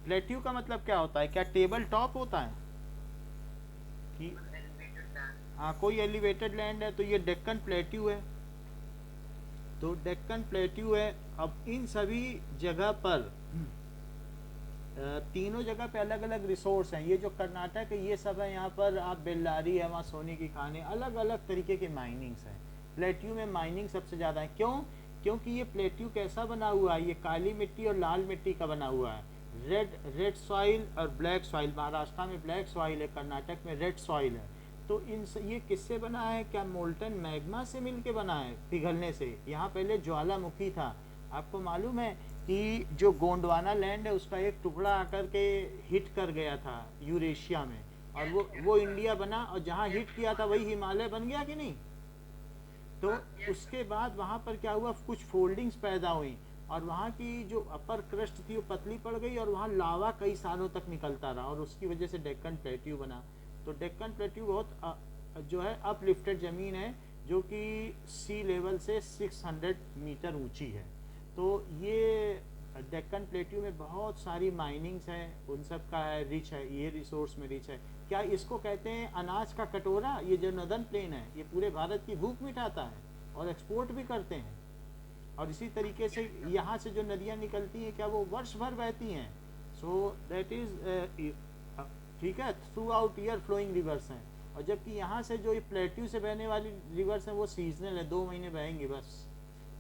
प्लेट्यू का मतलब क्या होता है, क्या टेबल टॉप होता है कि हाँ कोई एलिवेटेड लैंड है, तो ये डेक्कन प्लेट्यू है, तो डेक्कन प्लेट्यू है। अब इन सभी जगह पर तीनों जगह पे अलग अलग रिसोर्स हैं। ये जो कर्नाटक है ये सब है, यहाँ पर आप बेल्लारी है, वहाँ सोने की खाने, अलग अलग तरीके की माइनिंग्स हैं। प्लेट्यू में माइनिंग सबसे ज़्यादा है, क्यों, क्योंकि ये प्लेट्यू कैसा बना हुआ है, ये काली मिट्टी और लाल मिट्टी का बना हुआ है। रेड सॉइल और ब्लैक सॉइल, महाराष्ट्र में ब्लैक सॉइल है, कर्नाटक में रेड सॉइल है। तो ये किससे बना है, क्या मोल्टन मैग्मा से मिलके बना है, पिघलने से। यहाँ पहले ज्वालामुखी था। आपको मालूम है कि जो गोंडवाना लैंड है उसका एक टुकड़ा आकर के हिट कर गया था यूरेशिया में, और वो इंडिया बना, और जहाँ हिट किया था वही हिमालय बन गया कि नहीं। तो उसके बाद वहाँ पर क्या हुआ, कुछ फोल्डिंग्स पैदा हुई, और वहाँ की जो अपर क्रस्ट थी वो पतली पड़ गई और वहाँ लावा कई सालों तक निकलता रहा और उसकी वजह से डेक्कन प्लेट्यू बना। तो डेक्कन प्लेट्यू बहुत जो है अपलिफ्टेड ज़मीन है जो कि सी लेवल से 600 मीटर ऊंची है। तो ये डेक्कन प्लेट्यू में बहुत सारी माइनिंग्स हैं, उन सब का है रिच है, ये रिसोर्स में रिच है। क्या इसको कहते हैं अनाज का कटोरा? ये जो नदन प्लेन है ये पूरे भारत की भूख मिटाता है और एक्सपोर्ट भी करते हैं। और इसी तरीके से यहाँ से जो नदियाँ निकलती हैं क्या वो वर्ष भर बहती हैं? सो दैट इज़ ठीक है, throughout year flowing rivers हैं। और जबकि यहाँ से जो प्लेट्यू से बहने वाली रिवर्स हैं वो सीजनल है, 2 महीने बहेंगी बस।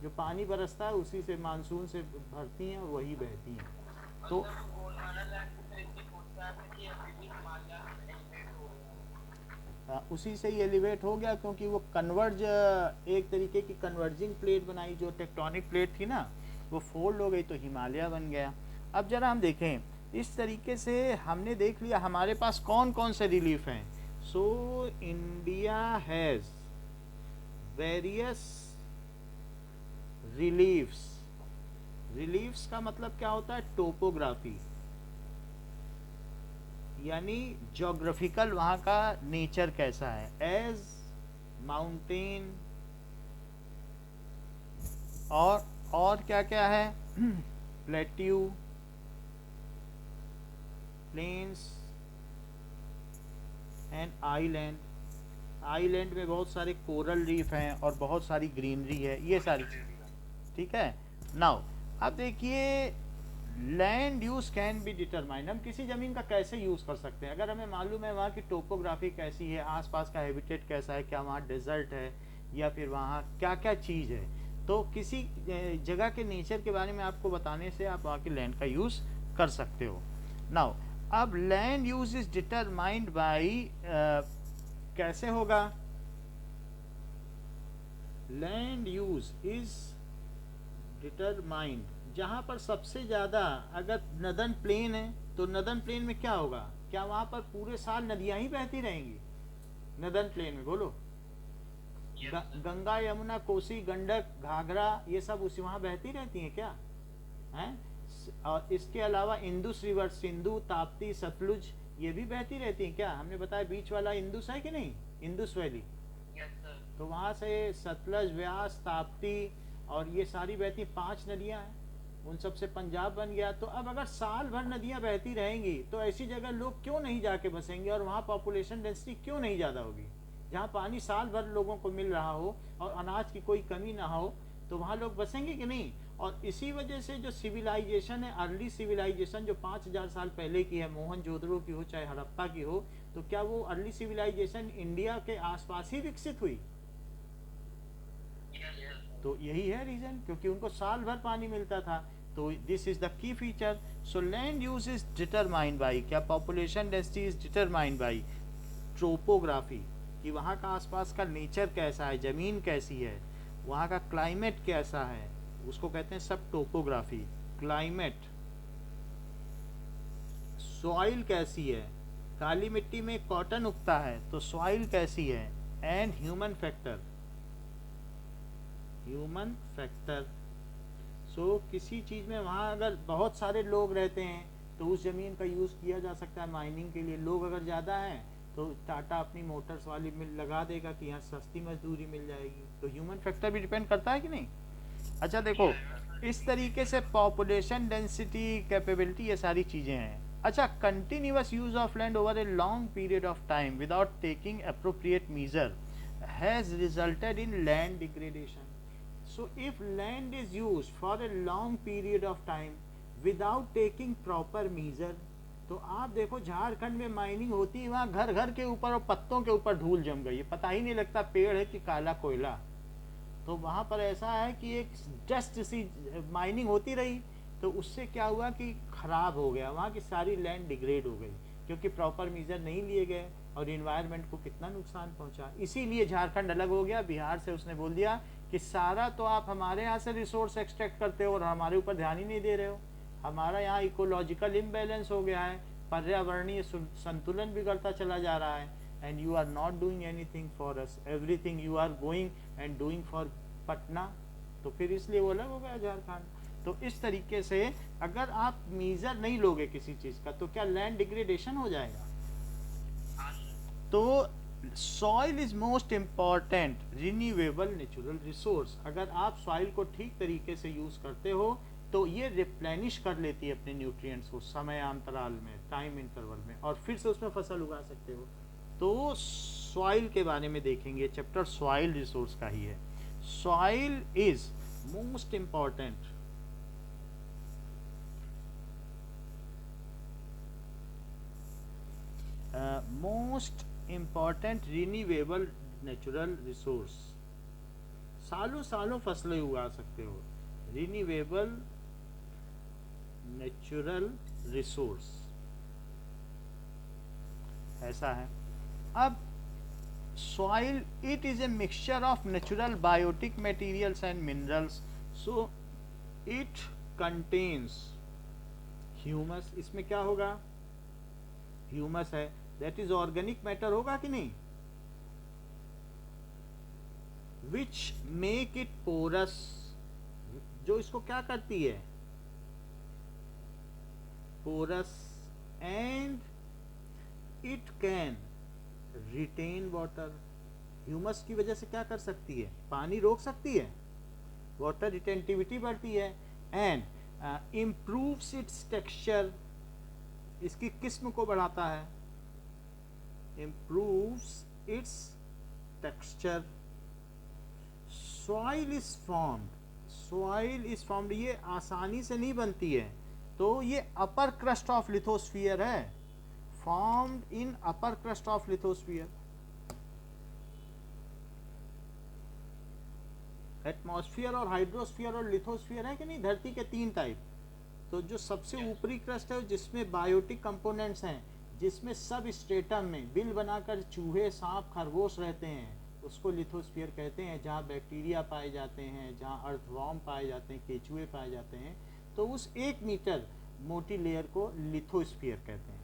जो पानी बरसता है उसी से मानसून से भरती हैं और वही बहती हैं। तो उसी से ही एलिवेट हो गया क्योंकि वो कन्वर्ज एक तरीके की कन्वर्जिंग प्लेट बनाई, जो टेक्टोनिक प्लेट थी ना वो फोल्ड हो गई तो हिमालय बन गया। अब जरा हम देखें, इस तरीके से हमने देख लिया हमारे पास कौन कौन से रिलीफ हैं। So India has various reliefs. Reliefs का मतलब क्या होता है? टोपोग्राफी, यानी जोग्राफिकल वहाँ का नेचर कैसा है। एज माउंटेन और क्या क्या है? Plateau, plains and island. Island में बहुत सारे कोरल रीफ हैं और बहुत सारी ग्रीनरी है, ये सारी चीज़। ठीक है। नाउ अब देखिए, land use can be determined. हम किसी ज़मीन का कैसे यूज़ कर सकते हैं? अगर हमें मालूम है वहाँ की टोपोग्राफी कैसी है, आसपास का हैबिटेट कैसा है, क्या वहाँ डेजर्ट है या फिर वहाँ क्या क्या चीज़ है, तो किसी जगह के नेचर के बारे में आपको बताने से आप वहाँ की लैंड का यूज़ कर सकते हो। नाउ अब land use is determined by, कैसे होगा? लैंड यूज इज डिटरमाइंड, जहाँ पर सबसे ज़्यादा अगर नदन प्लेन है तो नदन प्लेन में क्या होगा? क्या वहाँ पर पूरे साल नदियाँ ही बहती रहेंगी? नदन प्लेन में बोलो, गंगा यमुना कोसी गंडक घाघरा ये सब उसी वहाँ बहती रहती हैं क्या? हैं? और इसके अलावा इंदुस रिवर, सिंधु ताप्ती सतलुज ये भी बहती रहती हैं क्या? हमने बताया बीच वाला इंदुस है कि नहीं, इंदुस वैली। तो वहाँ से सतलज, व्यास, ताप्ती और ये सारी बहती 5 नदियाँ हैं, उन सब से पंजाब बन गया। तो अब अगर साल भर नदियाँ बहती रहेंगी तो ऐसी जगह लोग क्यों नहीं जाके बसेंगे और वहाँ पॉपुलेशन डेंसिटी क्यों नहीं ज़्यादा होगी? जहाँ पानी साल भर लोगों को मिल रहा हो और अनाज की कोई कमी ना हो, तो वहाँ लोग बसेंगे कि नहीं? और इसी वजह से जो सिविलाइजेशन है, अर्ली सिविलाइजेशन जो 5000 साल पहले की है, मोहनजोदड़ो की हो चाहे हड़प्पा की हो, तो क्या वो अर्ली सिविलाइजेशन इंडिया के आसपास ही विकसित हुई? तो यही है रीजन, क्योंकि उनको साल भर पानी मिलता था। तो this is the key feature. So land use is determined by, क्या population density is determined by topography, कि वहाँ का आसपास का नेचर कैसा है, ज़मीन कैसी है, वहाँ का क्लाइमेट कैसा है, उसको कहते हैं सब टोपोग्राफी। क्लाइमेट, सॉइल कैसी है, काली मिट्टी में कॉटन उगता है तो सॉइल कैसी है, and human factor. Human factor, so किसी चीज़ में वहाँ अगर बहुत सारे लोग रहते हैं तो उस ज़मीन का यूज़ किया जा सकता है माइनिंग के लिए। लोग अगर ज़्यादा हैं तो टाटा अपनी मोटर्स वाली मिल लगा देगा कि यहाँ सस्ती मजदूरी मिल जाएगी। तो ह्यूमन फैक्टर भी डिपेंड करता है कि नहीं? अच्छा देखो, इस तरीके से पॉपुलेशन डेंसिटी, कैपेबिलिटी, ये सारी चीज़ें हैं। अच्छा, continuous use of land over a long period of time without taking appropriate measure has resulted in land degradation. So if land is used for a long period of time without taking proper measure, तो आप देखो झारखंड में mining होती है, वहाँ घर घर के ऊपर और पत्तों के ऊपर धूल जम गई है, पता ही नहीं लगता पेड़ है कि काला कोयला। तो वहाँ पर ऐसा है कि एक डस्ट सी माइनिंग होती रही, तो उससे क्या हुआ कि खराब हो गया, वहाँ की सारी लैंड डिग्रेड हो गई क्योंकि प्रॉपर मेजर नहीं लिए गए और इन्वायरमेंट को कितना नुकसान पहुँचा। इसीलिए झारखंड अलग हो गया बिहार से। उसने बोल दिया कि सारा तो आप हमारे यहाँ से रिसोर्स एक्सट्रैक्ट करते हो और हमारे ऊपर ध्यान ही नहीं दे रहे हो। हमारा यहाँ इकोलॉजिकल इम्बैलेंस हो गया है, पर्यावरणीय संतुलन बिगड़ता चला जा रहा है, and you are not doing anything for us, everything you are going and doing for Patna. तो फिर इसलिए वो अलग हो गया झारखंड। तो इस तरीके से अगर आप मीजर नहीं लोगे किसी चीज का तो क्या लैंड डिग्रेडेशन हो जाएगा। हाँ सर। तो soil is most important renewable natural resource. अगर आप सॉइल को ठीक तरीके से यूज करते हो तो ये रिप्लेनिश कर लेती है अपने न्यूट्रिएंट्स को समयांतराल में, टाइम इंटरवल में, और फिर से उसमें फसल उगा सकते हो। तो सॉइल के बारे में देखेंगे, चैप्टर सॉइल रिसोर्स का ही है। Soil is most important most important renewable natural resource. सालों सालों फसलें उगा सकते हो, रिन्यूएबल नेचुरल रिसोर्स ऐसा है। अब soil, it is a mixture of natural biotic materials and minerals, so it contains humus। इसमें क्या होगा, humus है, that is organic matter होगा कि नहीं, which make it porous, जो इसको क्या करती है, porous, and it can retain water. Humus की वजह से क्या कर सकती है, पानी रोक सकती है, वाटर रिटेंटिविटी बढ़ती है, एंड इम्प्रूव्स इट्स टेक्सचर, इसकी किस्म को बढ़ाता है, improves it's texture. Soil is formed, soil is formed, ये आसानी से नहीं बनती है, तो ये अपर क्रस्ट ऑफ लिथोस्फीयर है, formed in upper crust of lithosphere। Atmosphere और हाइड्रोस्फीयर और लिथोस्फीयर है कि नहीं, धरती के 3 टाइप। तो जो सबसे ऊपरी क्रस्ट है जिसमें बायोटिक कंपोनेंट्स हैं, जिसमें सब स्ट्रेटम में बिल बनाकर चूहे, सांप, खरगोश रहते हैं, उसको लिथोस्फीयर कहते हैं। जहाँ बैक्टीरिया पाए जाते हैं, जहाँ अर्थवॉर्म पाए जाते हैं, केचुए पाए जाते हैं, तो उस 1 मीटर मोटी लेयर को लिथोस्फीयर कहते हैं।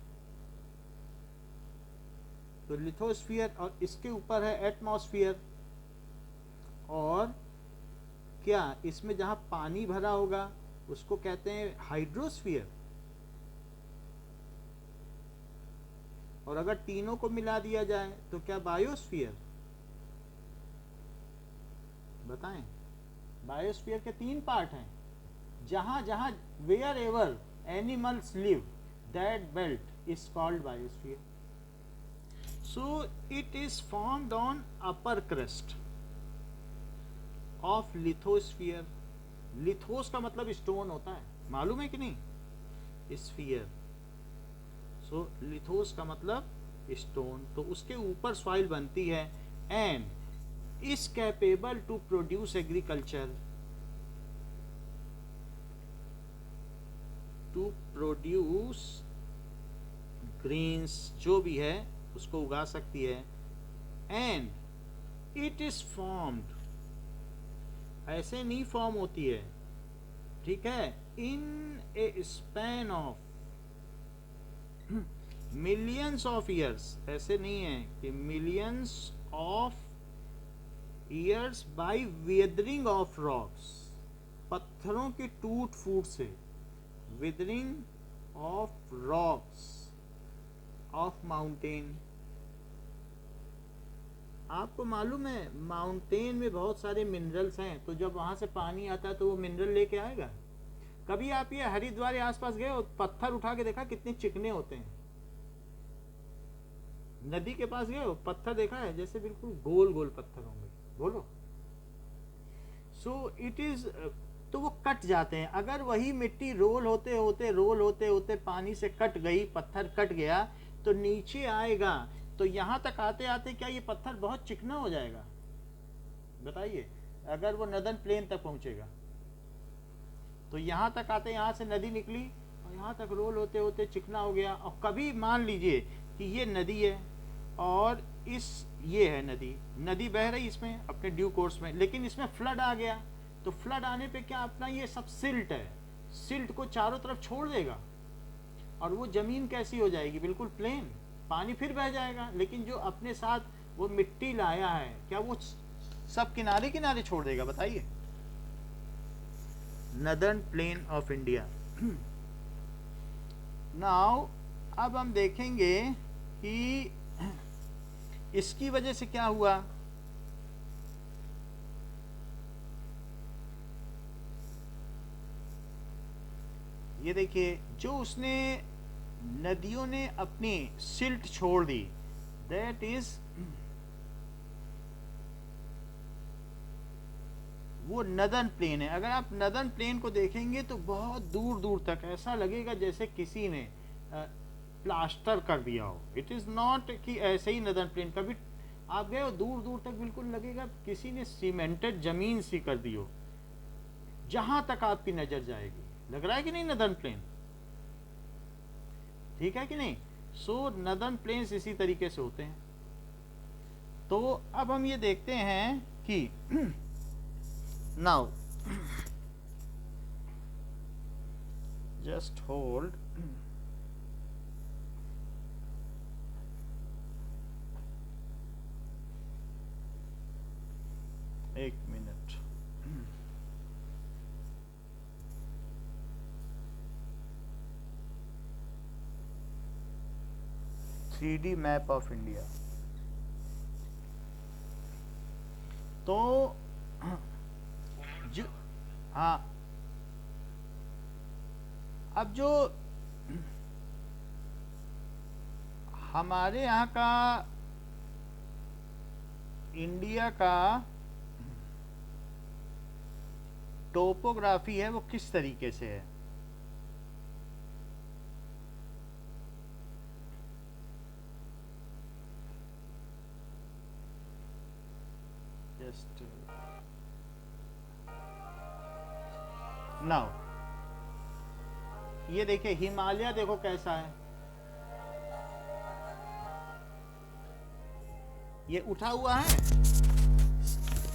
तो लिथोस्फीयर, और इसके ऊपर है एटमॉस्फेयर, और क्या इसमें जहां पानी भरा होगा उसको कहते हैं हाइड्रोस्फीयर, और अगर तीनों को मिला दिया जाए तो क्या बायोस्फीयर। बताएं, बायोस्फीयर के 3 पार्ट हैं, जहां जहां wherever animals live, that belt is called biosphere. So it is formed on upper crust of lithosphere। लिथोस का मतलब स्टोन होता है, मालूम है कि नहीं, स्फीयर। सो लिथोस का मतलब स्टोन, तो उसके ऊपर सॉइल बनती है, and is capable to produce agriculture, to produce grains, जो भी है उसको उगा सकती है, एंड इट इज फॉर्म्ड, ऐसे नहीं फॉर्म होती है, ठीक है, in a span of millions of years, ऐसे नहीं है कि millions of years, by weathering of rocks, पत्थरों की टूट फूट से, weathering of rocks of mountain. आपको मालूम है माउंटेन में बहुत सारे मिनरल्स हैं, तो जब वहां से पानी आता है तो वो मिनरल लेके आएगा। कभी आप ये हरिद्वार के आसपास गए और पत्थर उठा के देखा कितने चिकने होते हैं, नदी के पास गए हो, पत्थर देखा है, जैसे बिल्कुल गोल गोल पत्थर होंगे, बोलो। सो इट इज, तो वो कट जाते हैं। अगर वही मिट्टी रोल होते होते पानी से कट गई, पत्थर कट गया, तो नीचे आएगा, तो यहां तक आते आते क्या ये पत्थर बहुत चिकना हो जाएगा, बताइए। अगर वो नदन प्लेन तक पहुंचेगा तो यहां तक आते, यहां से नदी निकली और यहां तक रोल होते होते चिकना हो गया। और कभी मान लीजिए कि ये नदी है और ये है नदी, नदी बह रही इसमें अपने ड्यू कोर्स में, लेकिन इसमें फ्लड आ गया, तो फ्लड आने पे क्या अपना ये सब सिल्ट है, सिल्ट को चारों तरफ छोड़ देगा, और वो जमीन कैसी हो जाएगी, बिल्कुल प्लेन, पानी फिर बह जाएगा। लेकिन जो अपने साथ वो मिट्टी लाया है, क्या वो सब किनारे किनारे छोड़ देगा, बताइए, northern plane of India. Now अब हम देखेंगे कि इसकी वजह से क्या हुआ। ये देखिए, जो उसने नदियों ने अपनी सिल्ट छोड़ दी, दैट इज वो नदर्न प्लेन है। अगर आप नदर्न प्लेन को देखेंगे तो बहुत दूर दूर तक ऐसा लगेगा जैसे किसी ने प्लास्टर कर दिया हो। इट इज नॉट कि ऐसे ही नदर्न प्लेन, कभी आप गए हो दूर दूर तक बिल्कुल लगेगा किसी ने सीमेंटेड जमीन सी कर दी हो, जहां तक आपकी नजर जाएगी। लग रहा है कि नहीं नदर्न प्लेन? ठीक है कि नहीं? सो नदर्न प्लेन्स इसी तरीके से होते हैं। तो अब हम ये देखते हैं कि नाउ जस्ट होल्ड, एक minute. Three D map of India. तो जो, हाँ, अब जो हमारे यहाँ का इंडिया का टोपोग्राफी है वो किस तरीके से है। जस्ट नाउ ये देखिए, हिमालय देखो कैसा है, ये उठा हुआ है,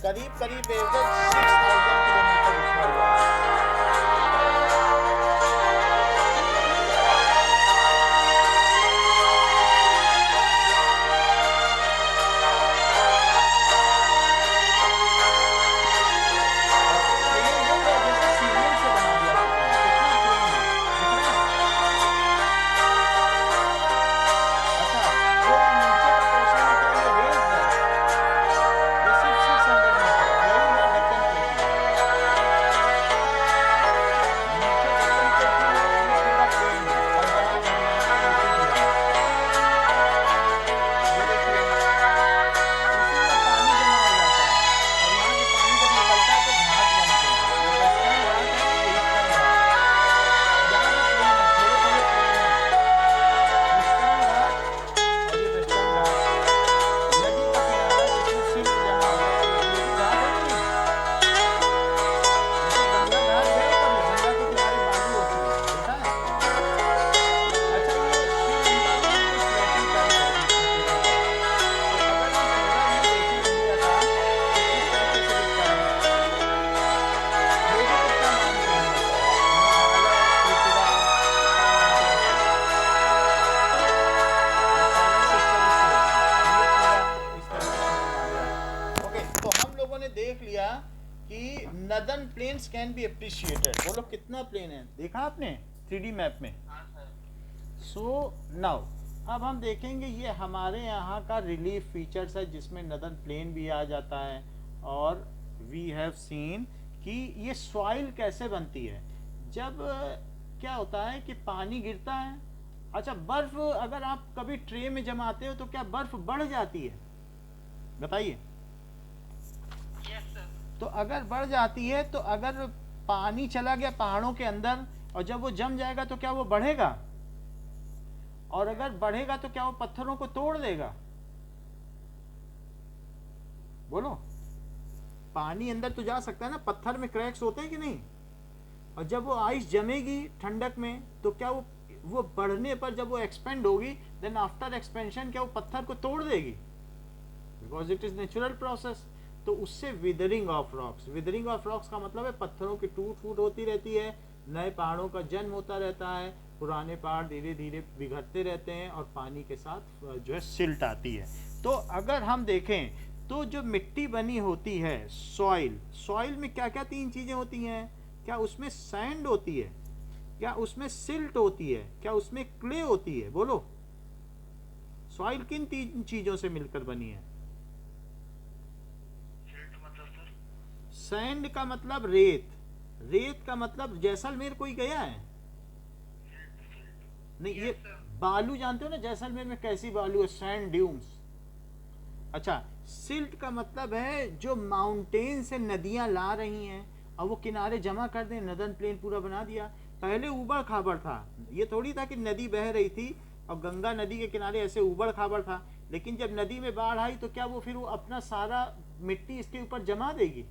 करीब करीब 6,000 किलोमीटर उठा हुआ है। Northern plains can be appreciated. बोलो कितना प्लेन है, देखा आपने 3D मैप में? सो नाउ अब हम देखेंगे, ये हमारे यहाँ का रिलीफ फीचर्स है जिसमें नदर्न प्लेन भी आ जाता है। और वी हैव सीन कि ये सॉइल कैसे बनती है। जब क्या होता है कि पानी गिरता है, अच्छा बर्फ अगर आप कभी ट्रे में जमाते हो तो क्या बर्फ बढ़ जाती है? बताइए। तो अगर बढ़ जाती है तो अगर पानी चला गया पहाड़ों के अंदर और जब वो जम जाएगा तो क्या वो बढ़ेगा? और अगर बढ़ेगा तो क्या वो पत्थरों को तोड़ देगा? बोलो, पानी अंदर तो जा सकता है ना, पत्थर में क्रैक्स होते हैं कि नहीं? और जब वो आइस जमेगी ठंडक में तो क्या वो बढ़ने पर जब वो एक्सपेंड होगी, देन आफ्टर एक्सपेंशन क्या वो पत्थर को तोड़ देगी? Because it is natural process. तो उससे withering of rocks, withering of rocks का मतलब है पत्थरों की टूट फूट होती रहती है, नए पहाड़ों का जन्म होता रहता है, पुराने पहाड़ धीरे धीरे बिगड़ते रहते हैं और पानी के साथ जो है सिल्ट आती है। तो अगर हम देखें तो जो मिट्टी बनी होती है, सॉइल, सॉइल में क्या क्या तीन चीजें होती हैं? क्या उसमें सैंड होती है? क्या उसमें सिल्ट होती है? क्या उसमें क्ले होती है? बोलो। सॉइल किन तीन चीजों से मिलकर बनी है? सिल्ट मतलब सर? सैंड का मतलब रेत, रेत का मतलब जैसलमेर कोई गया है? नहीं, ये यस सर। बालू जानते हो ना, जैसलमेर में कैसी बालू है, सैंड ड्यून्स। अच्छा, सिल्ट का मतलब है जो माउंटेन से नदियां ला रही हैं और वो किनारे जमा कर दें, नदन प्लेन पूरा बना दिया। पहले उबड़ खाबड़ था, ये थोड़ी था कि नदी बह रही थी और गंगा नदी के किनारे ऐसे उबड़ खाबड़ था, लेकिन जब नदी में बाढ़ आई तो क्या वो फिर वो अपना सारा मिट्टी इसके ऊपर जमा देगी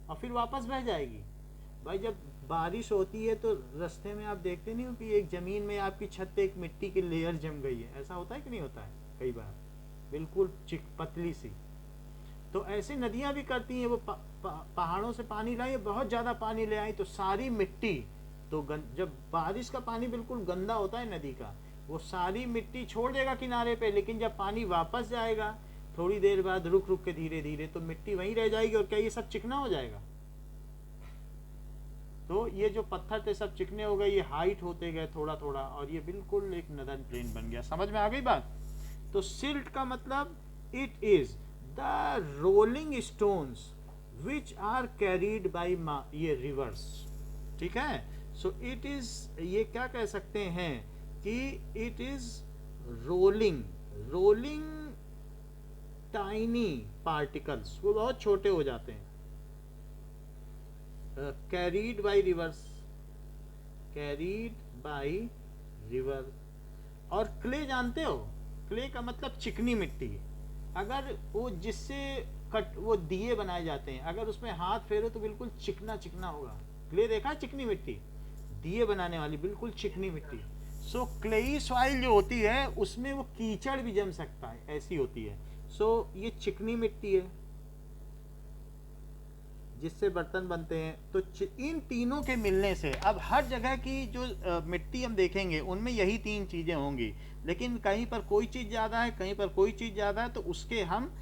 और फिर वापस बह जाएगी? भाई जब बारिश होती है तो रास्ते में आप देखते नहीं हो कि एक जमीन में आपकी छत पे एक मिट्टी की लेयर जम गई है, ऐसा होता है कि नहीं होता है? कई बार बिल्कुल चिक पतली सी। तो ऐसे नदियां भी करती हैं, वो पहाड़ों से पानी लाई, बहुत ज़्यादा पानी ले आई तो सारी मिट्टी, तो जब बारिश का पानी बिल्कुल गंदा होता है नदी का, वो सारी मिट्टी छोड़ देगा किनारे पे, लेकिन जब पानी वापस जाएगा थोड़ी देर बाद रुक रुक के धीरे धीरे, तो मिट्टी वहीं रह जाएगी और क्या ये सब चिकना हो जाएगा? तो ये जो पत्थर थे सब चिकने हो गए, ये हाइट होते गए थोड़ा थोड़ा और ये बिल्कुल एक नदन प्लेन बन गया। समझ में आ गई बात? तो सिल्ट का मतलब it is the rolling stones which are carried by ये रिवर्स। ठीक है? सो इट इज, ये क्या कह सकते हैं कि it is rolling, rolling tiny particles, वो बहुत छोटे हो जाते हैं। Carried by reverse, carried by river. और क्ले जानते हो? क्ले का मतलब चिकनी मिट्टी। अगर वो जिससे वो दिए बनाए जाते हैं, अगर उसमें हाथ फेरो तो बिल्कुल चिकना चिकना होगा। क्ले देखा है? चिकनी मिट्टी, दिए बनाने वाली बिल्कुल चिकनी मिट्टी। सो क्लेई सॉइल जो होती है उसमें वो कीचड़ भी जम सकता है, ऐसी होती है। सो ये चिकनी मिट्टी है जिससे बर्तन बनते हैं। तो इन तीनों के मिलने से अब हर जगह की जो मिट्टी हम देखेंगे उनमें यही तीन चीज़ें होंगी, लेकिन कहीं पर कोई चीज़ ज़्यादा है, कहीं पर कोई चीज़ ज़्यादा है, तो उसके हम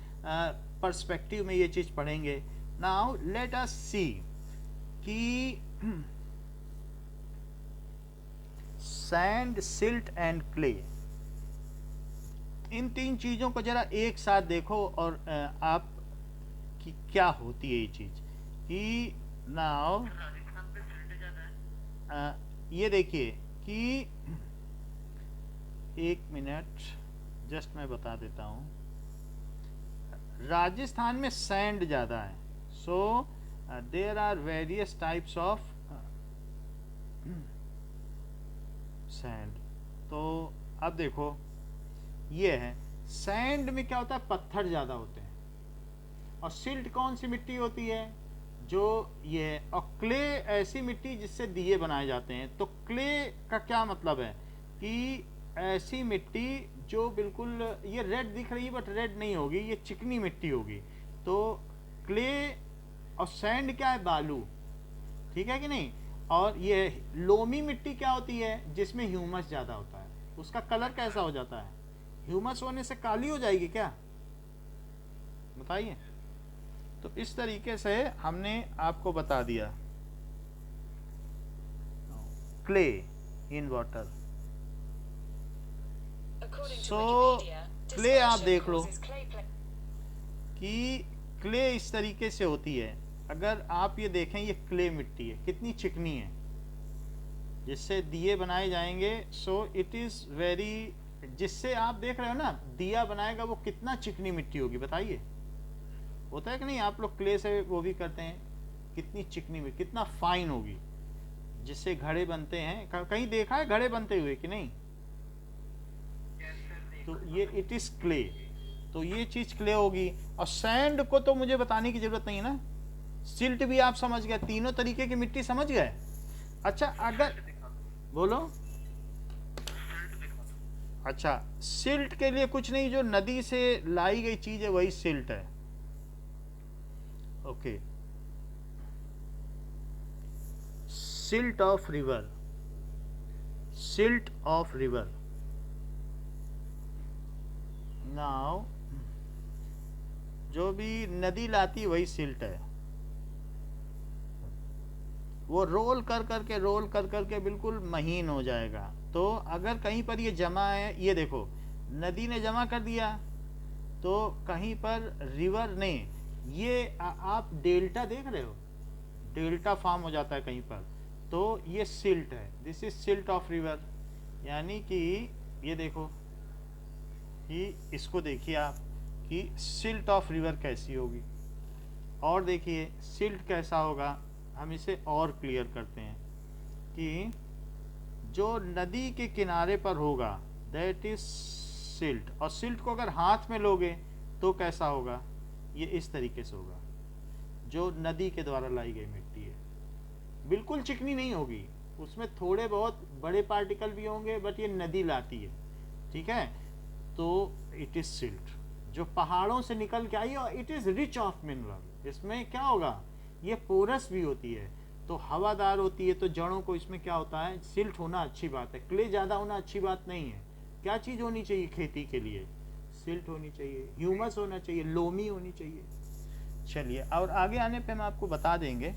पर्सपेक्टिव में ये चीज़ पढ़ेंगे। नाउ लेट अस सी कि सैंड, सिल्ट एंड क्ले, इन तीन चीज़ों को जरा एक साथ देखो और आप कि क्या होती है ये चीज़। कि नाउ राजस्थान पे सिल्ट ज्यादा है। ये देखिए कि एक मिनट जस्ट मैं बता देता हूँ। राजस्थान में सैंड ज़्यादा है। So there are various types of sand. तो अब देखो ये है, सैंड में क्या होता है, पत्थर ज़्यादा होते हैं। और सिल्ट कौन सी मिट्टी होती है? जो ये। और क्ले ऐसी मिट्टी जिससे दिए बनाए जाते हैं। तो क्ले का क्या मतलब है कि ऐसी मिट्टी जो बिल्कुल, ये रेड दिख रही है बट रेड नहीं होगी, ये चिकनी मिट्टी होगी। तो क्ले और सैंड क्या है? बालू। ठीक है कि नहीं? और ये लोमी मिट्टी क्या होती है? जिसमें ह्यूमस ज़्यादा होता है। उसका कलर कैसा हो जाता है? ह्यूमस होने से काली हो जाएगी क्या? बताइए। तो इस तरीके से हमने आपको बता दिया। Clay in water. So clay आप देख लो कि क्ले इस तरीके से होती है। अगर आप ये देखें, ये क्ले मिट्टी है, कितनी चिकनी है, जिससे दिए बनाए जाएंगे। सो इट इज़ वेरी, जिससे आप देख रहे हो ना दिया बनाएगा, वो कितना चिकनी मिट्टी होगी बताइए। होता है कि नहीं? आप लोग क्ले से वो भी करते हैं, कितनी चिकनी में, कितना फाइन होगी, जिससे घड़े बनते हैं। कहीं देखा है घड़े बनते हुए कि नहीं? तो ये इट इज क्ले। तो ये चीज क्ले होगी। और सैंड को तो मुझे बताने की जरूरत नहीं है ना, सिल्ट भी आप समझ गए, तीनों तरीके की मिट्टी समझ गए। अच्छा, अगर बोलो। अच्छा, सिल्ट के लिए कुछ नहीं, जो नदी से लाई गई चीज है वही सिल्ट है। Okay, silt of river, silt of river. Now जो भी नदी लाती वही सिल्ट है। वो रोल कर कर के बिल्कुल महीन हो जाएगा। तो अगर कहीं पर ये जमा है, ये देखो नदी ने जमा कर दिया, तो कहीं पर रिवर ने ये आप डेल्टा देख रहे हो, डेल्टा फॉर्म हो जाता है कहीं पर, तो ये सिल्ट है, this is silt of river. यानी कि ये देखो कि इसको देखिए आप कि सिल्ट ऑफ रिवर कैसी होगी, और देखिए सिल्ट कैसा होगा। हम इसे और क्लियर करते हैं कि जो नदी के किनारे पर होगा दैट इज सिल्ट, और सिल्ट को अगर हाथ में लोगे तो कैसा होगा, ये इस तरीके से होगा। जो नदी के द्वारा लाई गई मिट्टी है बिल्कुल चिकनी नहीं होगी, उसमें थोड़े बहुत बड़े पार्टिकल भी होंगे, बट ये नदी लाती है, ठीक है। तो इट इज सिल्ट, जो पहाड़ों से निकल के आई है, और it is rich of mineral. इसमें क्या होगा, ये पोरस भी होती है, तो हवादार होती है, तो जड़ों को इसमें क्या होता है, सिल्ट होना अच्छी बात है, क्ले ज़्यादा होना अच्छी बात नहीं है। क्या चीज़ होनी चाहिए खेती के लिए, सिल्ट होनी चाहिए, ह्यूमस होना चाहिए, लोमी होनी चाहिए। चलिए, और आगे आने पे हम आपको बता देंगे।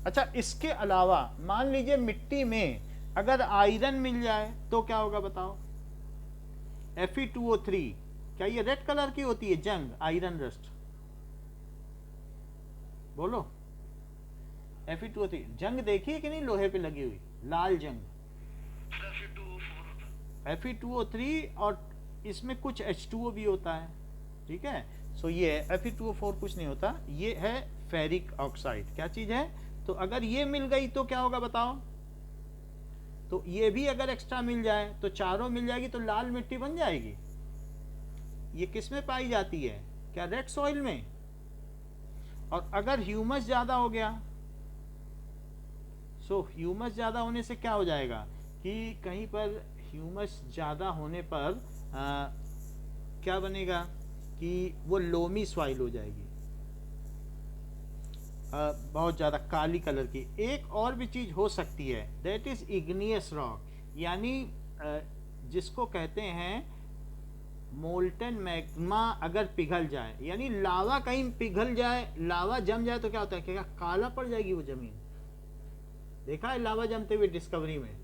अच्छा, इसके अलावा मान लीजिए मिट्टी में अगर आयरन मिल जाए तो क्या होगा बताओ, Fe2O3, क्या ये रेड कलर की होती है जंग, आयरन रस्ट, बोलो। Fe2O3 जंग देखिए कि नहीं, लोहे पे लगी हुई लाल जंग, Fe2O3, और इसमें कुछ H2O भी होता है, ठीक है। सो ये Fe2O4 कुछ नहीं होता, ये है फेरिक ऑक्साइड। क्या चीज है, तो अगर ये मिल गई तो क्या होगा बताओ, तो ये भी अगर एक्स्ट्रा मिल जाए तो चारों मिल जाएगी, तो लाल मिट्टी बन जाएगी। ये किस में पाई जाती है, क्या रेड सॉइल में। और अगर ह्यूमस ज्यादा हो गया, सो ह्यूमस ज्यादा होने से क्या हो जाएगा कि कहीं पर ह्यूमस ज्यादा होने पर क्या बनेगा कि वो लोमी सॉइल हो जाएगी, बहुत ज़्यादा काली कलर की। एक और भी चीज़ हो सकती है, दैट इज इग्नियस रॉक, यानी जिसको कहते हैं मोल्टन मैग्मा। अगर पिघल जाए, यानी लावा कहीं पिघल जाए, लावा जम जाए, तो क्या होता है, क्या काला पड़ जाएगी वो जमीन। देखा है लावा जमते हुए डिस्कवरी में,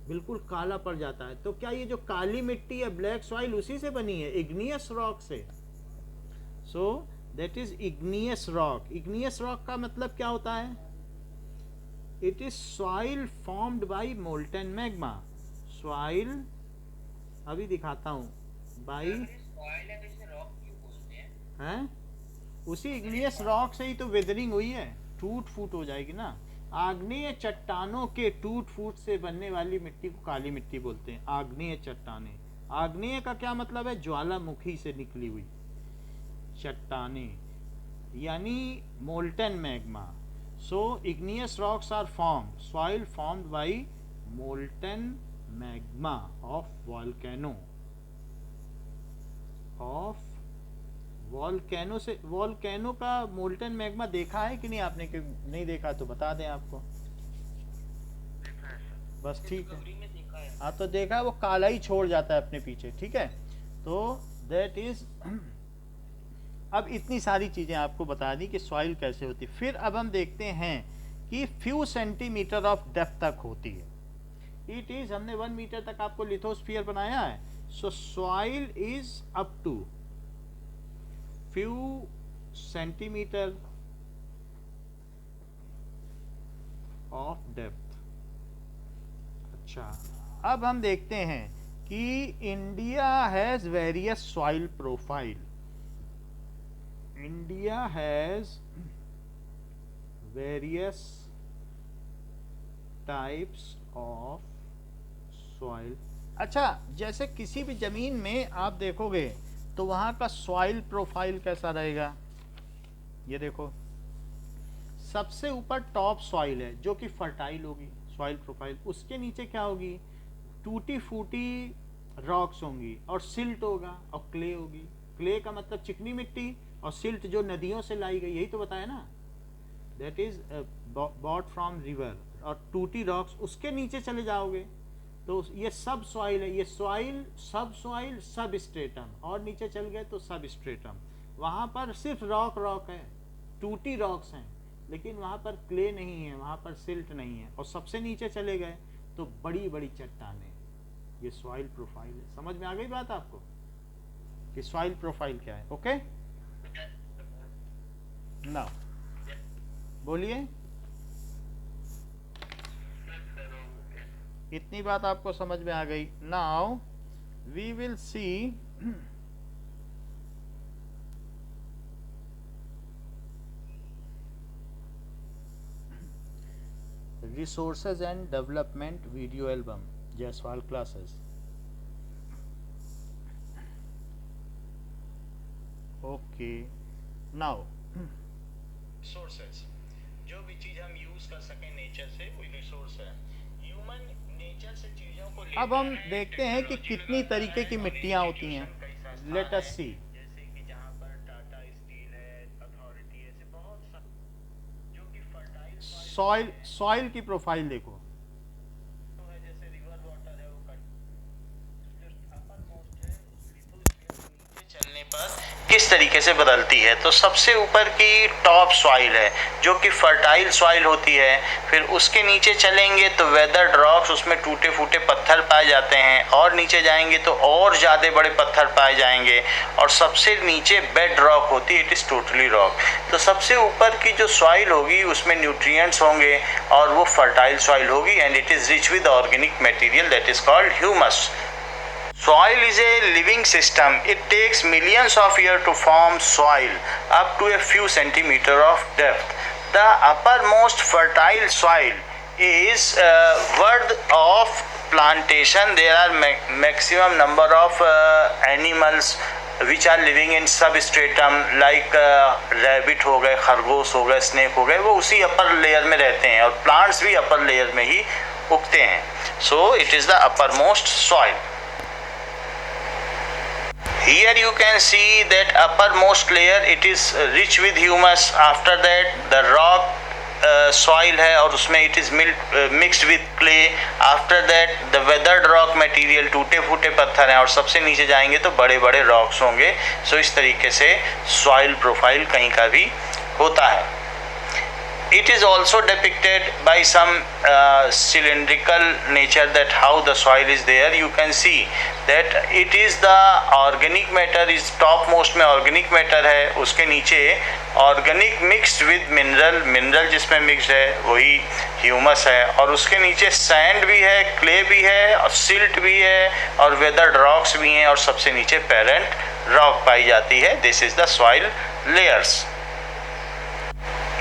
बिल्कुल काला पड़ जाता है। तो क्या ये जो काली मिट्टी है, ब्लैक सॉइल, उसी से बनी है, इग्नियस रॉक से। So that is igneous rock. Igneous rock का मतलब क्या होता है, it is soil formed by molten magma. Soil अभी दिखाता हूं, बाई हैं, उसी इग्नियस रॉक से ही तो वेदरिंग हुई है, टूट फूट हो जाएगी ना। आग्नेय चट्टानों के टूट फूट से बनने वाली मिट्टी को काली मिट्टी बोलते हैं, आग्नेय चट्टाने। आग्नेय का क्या मतलब है, ज्वालामुखी से निकली हुई चट्टाने, यानी molten magma. So igneous rocks are formed, soil formed by molten magma of volcano, of volcano से। वॉल्केनो का मोल्टन मैग्मा देखा है कि नहीं आपने, कि नहीं देखा तो बता दें आपको, बस ठीक है। हाँ तो देखा है, वो काला ही छोड़ जाता है अपने पीछे, ठीक है। तो दैट इज अब इतनी सारी चीजें आपको बता दी कि सॉइल कैसे होती है। फिर अब हम देखते हैं कि फ्यू सेंटीमीटर ऑफ डेप्थ तक होती है। इट इज, हमने 1 मीटर तक आपको लिथोस्फीयर बनाया है। So soil is up to few centimeter of depth। अच्छा, अब हम देखते हैं कि India has various soil profile. India has various types of soil. अच्छा, जैसे किसी भी जमीन में आप देखोगे तो वहां का सॉइल प्रोफाइल कैसा रहेगा, ये देखो सबसे ऊपर टॉप सॉइल है जो कि फर्टाइल होगी, सॉइल प्रोफाइल। उसके नीचे क्या होगी, टूटी फूटी रॉक्स होंगी, और सिल्ट होगा, और क्ले होगी। क्ले का मतलब चिकनी मिट्टी, और सिल्ट जो नदियों से लाई गई, यही तो बताया ना, that is bought from river. और टूटी रॉक्स, उसके नीचे चले जाओगे तो ये सब सॉइल है, ये सॉइल, सब सॉइल, सब स्ट्रेटम, और नीचे चल गए तो सब स्ट्रेटम। वहाँ पर सिर्फ रॉक रॉक है, टूटी रॉक्स हैं, लेकिन वहाँ पर क्ले नहीं है, वहाँ पर सिल्ट नहीं है, और सबसे नीचे चले गए तो बड़ी बड़ी चट्टानें। ये सॉइल प्रोफाइल है। समझ में आ गई बात आपको कि सॉइल प्रोफाइल क्या है? ओके, नाउ बोलिए। इतनी बात आपको समझ में आ गई। Now we will see resources and development video album, Jaiswal classes. Okay, now resources, जो भी चीज हम यूज कर सकें नेचर से, वो रिसोर्स है। ह्यूमन नेचर से चीजों को अब हम देखते हैं कि कितनी तरीके की मिट्टियां होती हैं। लेट अस सी, जैसे कि जहां पर टाटा स्टील है, अथॉरिटी है, ऐसे बहुत जो कि फर्टाइल सॉइल की प्रोफाइल देखो, जैसे रिवर वाटर है वो चलने पर किस तरीके से बदलती है। तो सबसे ऊपर की टॉप सॉइल है जो कि फर्टाइल सॉइल होती है। फिर उसके नीचे चलेंगे तो वेदर्ड रॉक्स, उसमें टूटे फूटे पत्थर पाए जाते हैं, और नीचे जाएंगे तो और ज़्यादा बड़े पत्थर पाए जाएंगे, और सबसे नीचे बेड रॉक होती है, इट इज़ टोटली रॉक। तो सबसे ऊपर की जो सॉइल होगी उसमें न्यूट्रिएंट्स होंगे और वो फर्टाइल सॉइल होगी, and it is rich with organic material that is called humus. Soil is a living system. It takes millions of years to form soil up to a few centimeters of depth. The uppermost fertile soil is worth of plantation. There are maximum number of animals which are living in substratum like rabbit हो गए, खरगोश हो गए, snake हो गए, वो उसी upper layer में रहते हैं, और प्लांट्स भी अपर लेयर में ही उगते हैं। So it is the uppermost soil. Here you can see that uppermost layer it is rich with humus. After that the rock soil है और उसमें it is mixed with clay. After that the weathered rock material, टूटे फूटे पत्थर हैं, और सबसे नीचे जाएंगे तो बड़े बड़े रॉक्स होंगे। सो इस तरीके से सॉइल प्रोफाइल कहीं का भी होता है। It is also depicted by some cylindrical nature that how the soil is there. You can see that it is the organic matter is topmost में organic matter है, उसके नीचे organic mixed with mineral जिसमें mixed है वही humus है, और उसके नीचे sand भी है, clay भी है, और silt भी है, और weathered rocks भी हैं, और सबसे नीचे parent rock पाई जाती है। This is the soil layers.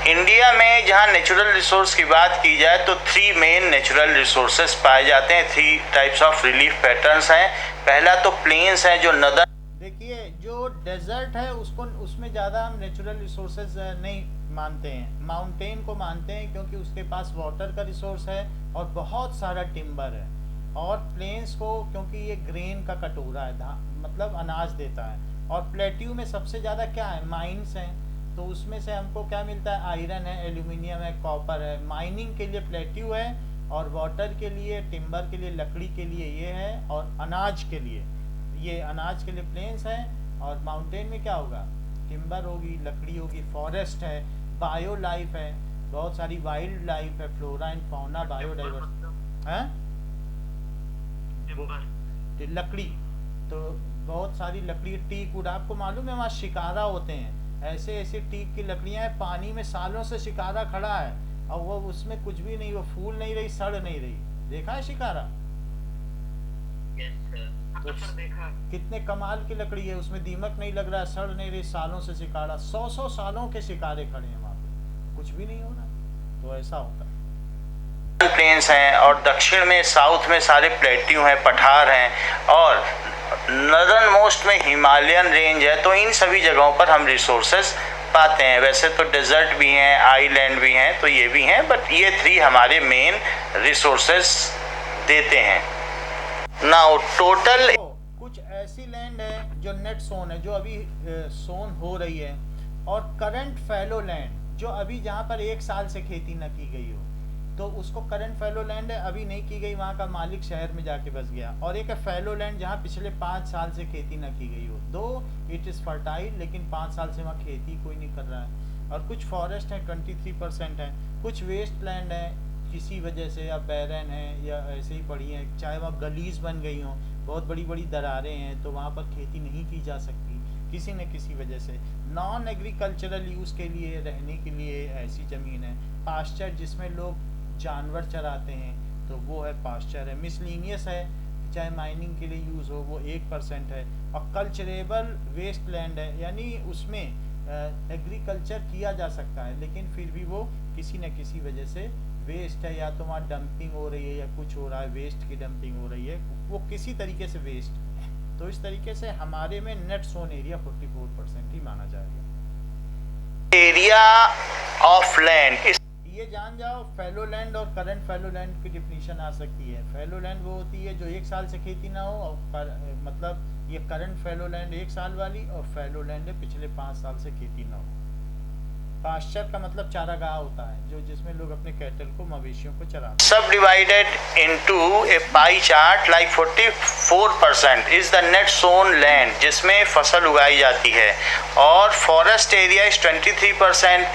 India में जहाँ नेचुरल रिसोर्स की बात की जाए तो 3 मेन नेचुरल रिसोर्सेज पाए जाते हैं। 3 टाइप्स ऑफ रिलीफ पैटर्न्स हैं। पहला तो प्लेन्स हैं जो नदर, देखिए जो डेजर्ट है उसको, उसमें ज़्यादा हम नेचुरल रिसोर्सेज नहीं मानते हैं, माउंटेन को मानते हैं क्योंकि उसके पास वाटर का रिसोर्स है और बहुत सारा टिम्बर है। और प्लेन्स को क्योंकि ये ग्रेन का कटोरा है, मतलब अनाज देता है। और प्लेट्यू में सबसे ज़्यादा क्या है, माइंस हैं, तो उसमें से हमको क्या मिलता है, आयरन है, एल्यूमिनियम है, कॉपर है। माइनिंग के लिए प्लेट्यू है, और वाटर के लिए, टिम्बर के लिए, लकड़ी के लिए ये है, और अनाज के लिए, ये अनाज के लिए प्लेन्स है। और माउंटेन में क्या होगा, टिम्बर होगी, लकड़ी होगी, फॉरेस्ट है, बायो लाइफ है, बहुत सारी वाइल्ड लाइफ है, फ्लोरा एंड फौना, बायोडाइवर्सिटी है, लकड़ी, तो बहुत सारी लकड़ी, टीक वुड, आपको मालूम है वहाँ शिकारा होते हैं, ऐसे ऐसे टीक की लकड़ियां हैं, पानी में सालों से शिकारा खड़ा है और वो उसमें कुछ भी नहीं, वो फूल नहीं रही, सड़ नहीं रही। देखा है शिकारा? तो देखा। कितने कमाल की लकड़ी है, उसमें दीमक नहीं लग रहा है, सड़ नहीं रही, सालों से शिकारा, 100 सालों के शिकारे खड़े हैं वहाँ पे, कुछ भी नहीं हो रहा। तो ऐसा होता है। प्लेन्स हैं, और दक्षिण में, साउथ में सारे प्लेट्यू हैं, पठार हैं, और नॉर्दर्न मोस्ट में हिमालयन रेंज है। तो इन सभी जगहों पर हम रिसोर्सेज पाते हैं। वैसे तो डेजर्ट भी हैं, आइलैंड भी हैं, तो ये भी हैं, बट ये 3 हमारे मेन रिसोर्सेज देते हैं। नाउ टोटल कुछ ऐसी लैंड है जो नेट सोन है, जो अभी सोन हो रही है, और करंट फैलो लैंड जो अभी जहाँ पर 1 साल से खेती न की गई हो, तो उसको करंट फैलो लैंड है, अभी नहीं की गई, वहाँ का मालिक शहर में जाके बस गया। और एक है फैलो लैंड जहाँ पिछले 5 साल से खेती न की गई हो, दो इट इज़ फर्टाइल, लेकिन 5 साल से वहाँ खेती कोई नहीं कर रहा है। और कुछ फॉरेस्ट हैं 23% हैं, कुछ वेस्ट लैंड है किसी वजह से, या बैरन है या ऐसे ही पड़ी हैं, चाहे वहाँ गलीज बन गई हों, बहुत बड़ी बड़ी दरारें हैं, तो वहाँ पर खेती नहीं की जा सकती किसी न किसी वजह से। नॉन एग्रीकल्चरल यूज़ के लिए, रहने के लिए ऐसी ज़मीन है। पास्चर जिसमें लोग जानवर चराते हैं तो वो है पास्चर है। मिसलिनियस है, चाहे माइनिंग के लिए यूज़ हो, वो 1% है। और कल्चरेबल वेस्ट लैंड है, यानी उसमें एग्रीकल्चर किया जा सकता है लेकिन फिर भी वो किसी न किसी वजह से वेस्ट है, या तो वहाँ डंपिंग हो रही है या कुछ हो रहा है, वेस्ट की डंपिंग हो रही है, वो किसी तरीके से वेस्ट है। तो इस तरीके से हमारे में नेट सोन एरिया 44% ही माना जाएगा। एरिया ऑफ लैंड, ये जान जाओ फैलो लैंड और करंट फैलो लैंड की डिफिनीशन आ सकती है। फैलो लैंड वो होती है जो 1 साल से खेती ना हो, और मतलब ये करंट फैलो लैंड 1 साल वाली, और फैलो लैंड है पिछले 5 साल से खेती ना हो। पास्चर का मतलब चारागाह होता है, जो जिसमें लोग अपने कैटल को, मवेशियों को चराते हैं। सब divided into A pie chart like 44% is the net sown land जिसमें फसल उगाई जाती है, और forest area is 23%,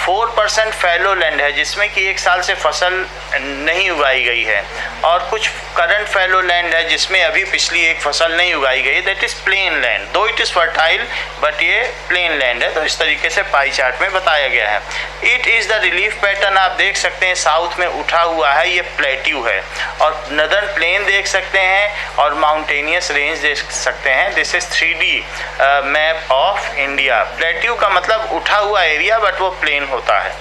4% fallow land है जिसमें कि 1 साल से फसल नहीं उगाई गई है, और कुछ करंट फैलो लैंड है जिसमें अभी पिछली एक फसल नहीं उगाई गई, दैट इज प्लेन लैंड, दो इट इज फर्टाइल बट ये प्लेन लैंड है। तो इस तरीके से पाई चार्ट में बताया गया है। It is the relief pattern, आप देख सकते हैं साउथ में उठा हुआ है, ये प्लेट्यू है, और नदर्न प्लेन देख सकते हैं और माउंटेनियस रेंज देख सकते हैं। This is 3D map of India. Plateau का मतलब उठा हुआ एरिया बट वो प्लेन होता है।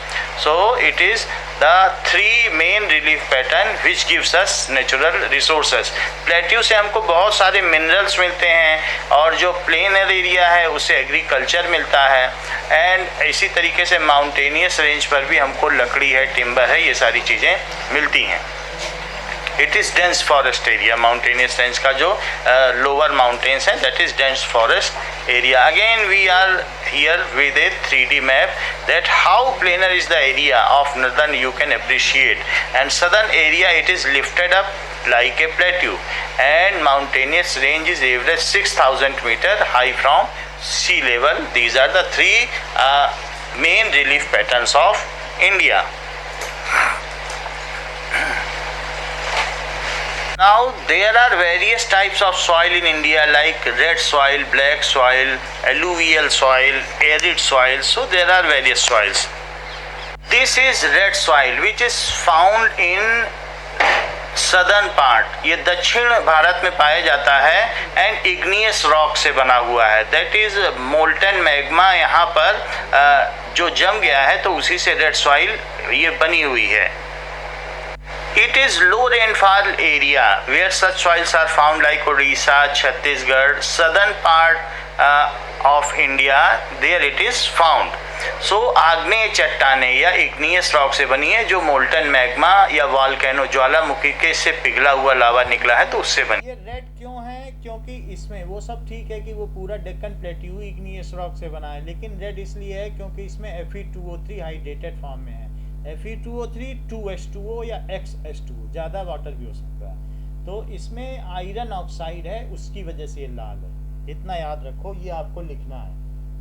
So it is the 3 main relief pattern which gives us natural resources। Plateau से हमको बहुत सारे मिनरल्स मिलते हैं, और जो प्लेन एरिया है उससे एग्रीकल्चर मिलता है, एंड इसी तरीके से माउंटेनियस रेंज पर भी हमको लकड़ी है, टिम्बर है, ये सारी चीज़ें मिलती हैं। It is dense forest area, mountainous range का जो लोअर माउंटेन्स है that is dense forest area. Again we are here with a 3D map that how planar is the area of northern you can appreciate, and southern area it is lifted up like a plateau, and mountainous range is average 6,000 meter high from sea level. These are the 3 main relief patterns of India. Now there are various types of soil in India like red soil, black soil, alluvial soil, arid soil. So there are various soils. This is red soil which is found in southern part, ये दक्षिण भारत में पाया जाता है, and igneous rock से बना हुआ है, दैट इज मोल्टन मैग्मा यहाँ पर जो जम गया है तो उसी से रेड सॉइल ये बनी हुई है। It is low rainfall area where such soils are found like Odisha, Chhattisgarh, southern part of India, there it is found. So आग्नेय चट्टाने या इग्नियस रॉक से बनी है, जो मोल्टन मैग्मा या वॉल्केनो ज्वालामुखी के से पिघला हुआ लावा निकला है तो उससे बनी। ये रेड क्यों है? क्योंकि इसमें वो सब ठीक है कि वो पूरा डेक्कन प्लेट्यू इग्नियस रॉक से बना है, लेकिन रेड इसलिए है क्योंकि इसमें Fe2O3 हाइड्रेटेड फॉर्म में है। Fe2O3 2H2O या XH2O, ज़्यादा वाटर भी हो सकता है, तो इसमें आयरन ऑक्साइड है, उसकी वजह से ये लाल है। इतना याद रखो, ये आपको लिखना है।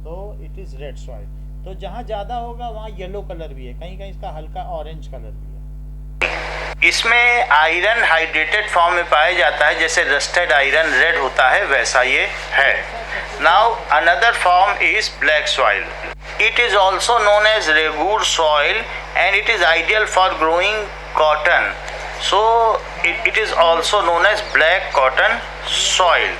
तो इट इज़ रेड सॉइल। तो जहाँ ज़्यादा होगा वहाँ येलो कलर भी है, कहीं कहीं इसका हल्का ऑरेंज कलर भी है। इसमें आयरन हाइड्रेटेड फॉर्म में पाया जाता है, जैसे रस्टेड आयरन रेड होता है वैसा ये है। Now another form is black soil. It is also known as Regur soil, and it is ideal for growing cotton. So it is also known as black cotton soil.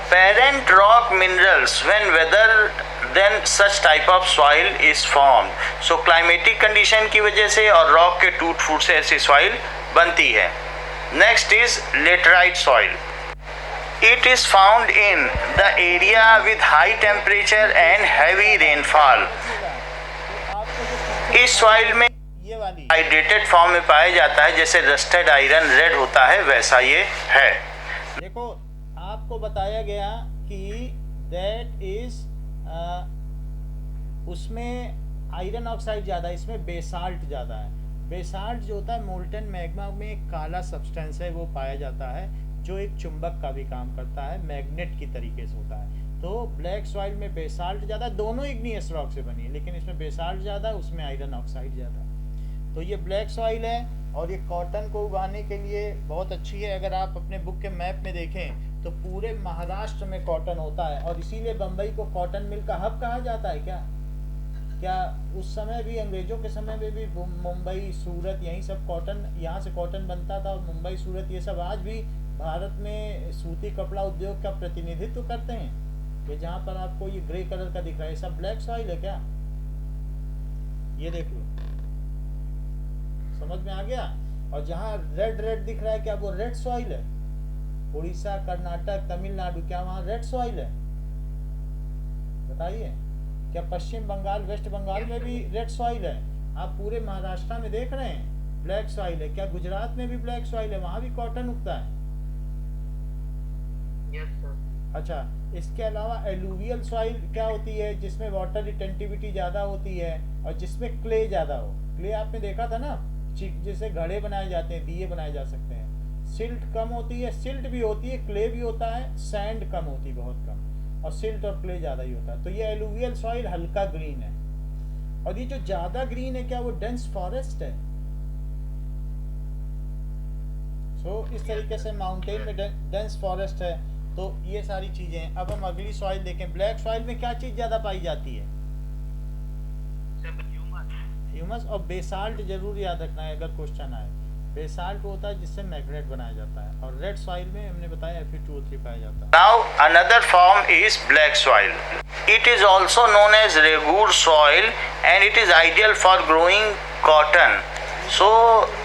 Parent rock minerals when weathered, then such type of soil is formed. So climatic condition की वजह से और rock के टूट फूट से ऐसी soil बनती है। Next is laterite soil. It is found in the area with high temperature and heavy rainfall. इस सॉइल में हाइड्रेटेड फॉर्म में पाया जाता है, जैसे रस्टेड आयरन रेड होता है वैसा ये है। देखो आपको बताया गया कि दैट इज उसमें आयरन ऑक्साइड ज़्यादा, इसमें बेसाल्ट ज़्यादा है। बेसाल्ट जो होता है मोल्टन मैग्मा में एक काला सब्सटेंस है, वो पाया जाता है जो एक चुंबक का भी काम करता है, मैग्नेट की तरीके से होता है। तो ब्लैक सॉइल में बेसाल्ट ज़्यादा, दोनों इग्नियस रॉक से बनी है, लेकिन इसमें बेसाल्ट ज़्यादा, उसमें आयरन ऑक्साइड ज़्यादा। तो ये ब्लैक सॉइल है और ये कॉटन को उगाने के लिए बहुत अच्छी है। अगर आप अपने बुक के मैप में देखें तो पूरे महाराष्ट्र में कॉटन होता है, और इसीलिए बम्बई को कॉटन मिल का हब कहा जाता है। क्या उस समय भी, अंग्रेजों के समय में भी मुंबई, सूरत, यहीं सब कॉटन, यहाँ से कॉटन बनता था। और मुंबई, सूरत ये सब आज भी भारत में सूती कपड़ा उद्योग का प्रतिनिधित्व करते हैं। ये जहाँ पर आपको ये ग्रे कलर का दिख रहा है, ये सब ब्लैक सॉइल है क्या? ये देख लो, समझ में आ गया? और जहाँ रेड रेड दिख रहा है, क्या वो रेड सॉइल है? उड़ीसा, कर्नाटक, तमिलनाडु, क्या वहाँ रेड सॉइल है? बताइए। क्या पश्चिम बंगाल, वेस्ट बंगाल में भी रेड सॉइल है? आप पूरे महाराष्ट्र में देख रहे हैं ब्लैक सॉइल है। क्या गुजरात में भी ब्लैक सॉइल है? वहाँ भी कॉटन उगता है। Yes sir. अच्छा, इसके अलावा एलुवियल सॉइल क्या होती है? जिसमें वाटर रिटेंटिविटी ज़्यादा होती है और जिसमें क्ले ज़्यादा हो। क्ले आपने देखा था ना, जिससे घड़े बनाए जाते हैं, दिए बनाए जा सकते हैं। सिल्ट कम होती है, सिल्ट भी होती है, क्ले भी होता है, सैंड कम होती है, बहुत कम, और सिल्ट और क्ले ज़्यादा ही होता है। तो ये एलुवियल सॉइल हल्का ग्रीन है। और ये जो ज़्यादा ग्रीन है, क्या वो डेंस फॉरेस्ट है? इस तरीके से माउंटेन में डेंस फॉरेस्ट है। तो ये सारी चीजें हैं। अब हम अगली सॉइल देखें। ब्लैक सॉइल में क्या चीज ज्यादा पाई जाती है? ह्यूमस और बेसाल्ट जरूर याद रखना है अगर क्वेश्चन आए। बेसाल्ट होता है जिससे मैग्नेट बनाया जाता है, और रेड सॉइल में हमने बताया Fe2O3 पाया जाता है। Now another form is black soil. It is also known as Regur soil and it is ideal for growing cotton. So